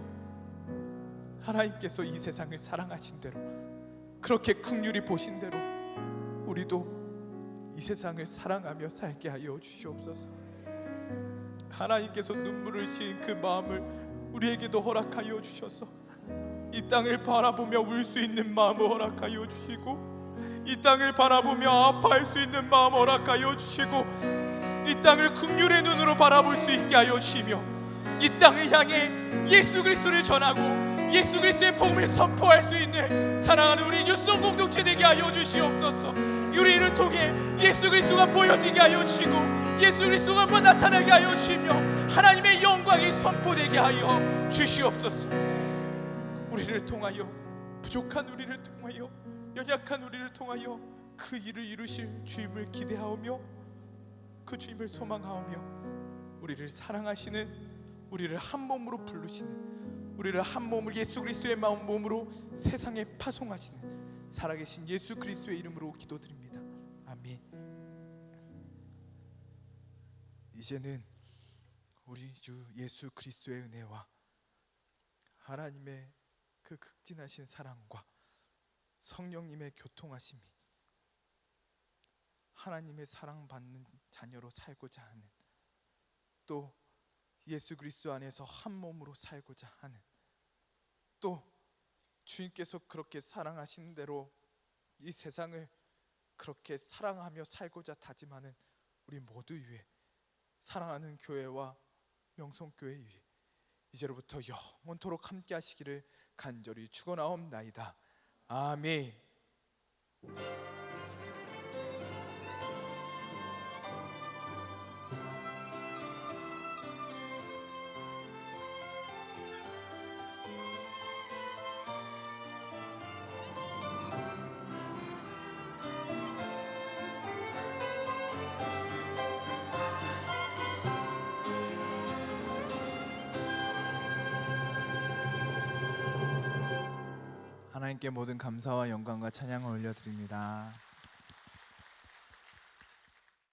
하나님께서 이 세상을 사랑하신 대로 그렇게 긍휼히 보신 대로 우리도 이 세상을 사랑하며 살게 하여 주시옵소서. 하나님께서 눈물을 흘린 그 마음을 우리에게도 허락하여 주셔서 이 땅을 바라보며 울 수 있는 마음을 허락하여 주시고 이 땅을 바라보며 아파할 수 있는 마음 허락하여 주시고 이 땅을 긍휼의 눈으로 바라볼 수 있게 하여 주시며 이 땅을 향해 예수 그리스도를 전하고 예수 그리스도의 복음을 선포할 수 있는 사랑하는 우리 유송 공동체 되게 하여 주시옵소서. 우리를 통해 예수 그리스도가 보여지게 하여 주시고 예수 그리스도가 한번 나타나게 하여 주시며 하나님의 영광이 선포되게 하여 주시옵소서. 우리를 통하여, 부족한 우리를 통하여, 연약한 우리를 통하여 그 일을 이루실 주님을 기대하오며 그 주님을 소망하오며 우리를 사랑하시는, 우리를 한 몸으로 부르시는, 우리를 한 몸을 예수 그리스도의 몸으로 세상에 파송하시는 살아계신 예수 그리스도의 이름으로 기도드립니다. 아멘. 이제는 우리 주 예수 그리스도의 은혜와 하나님의 그 극진하신 사랑과 성령님의 교통하심이 하나님의 사랑받는 자녀로 살고자 하는, 또 예수 그리스도 안에서 한 몸으로 살고자 하는, 또 주님께서 그렇게 사랑하신 대로 이 세상을 그렇게 사랑하며 살고자 다짐하는 우리 모두 위해, 사랑하는 교회와 명성교회 위해 이제로부터 영원토록 함께 하시기를 간절히 축원하옵나이다. 아멘. 하나님께 모든 감사와 영광과 찬양을 올려드립니다.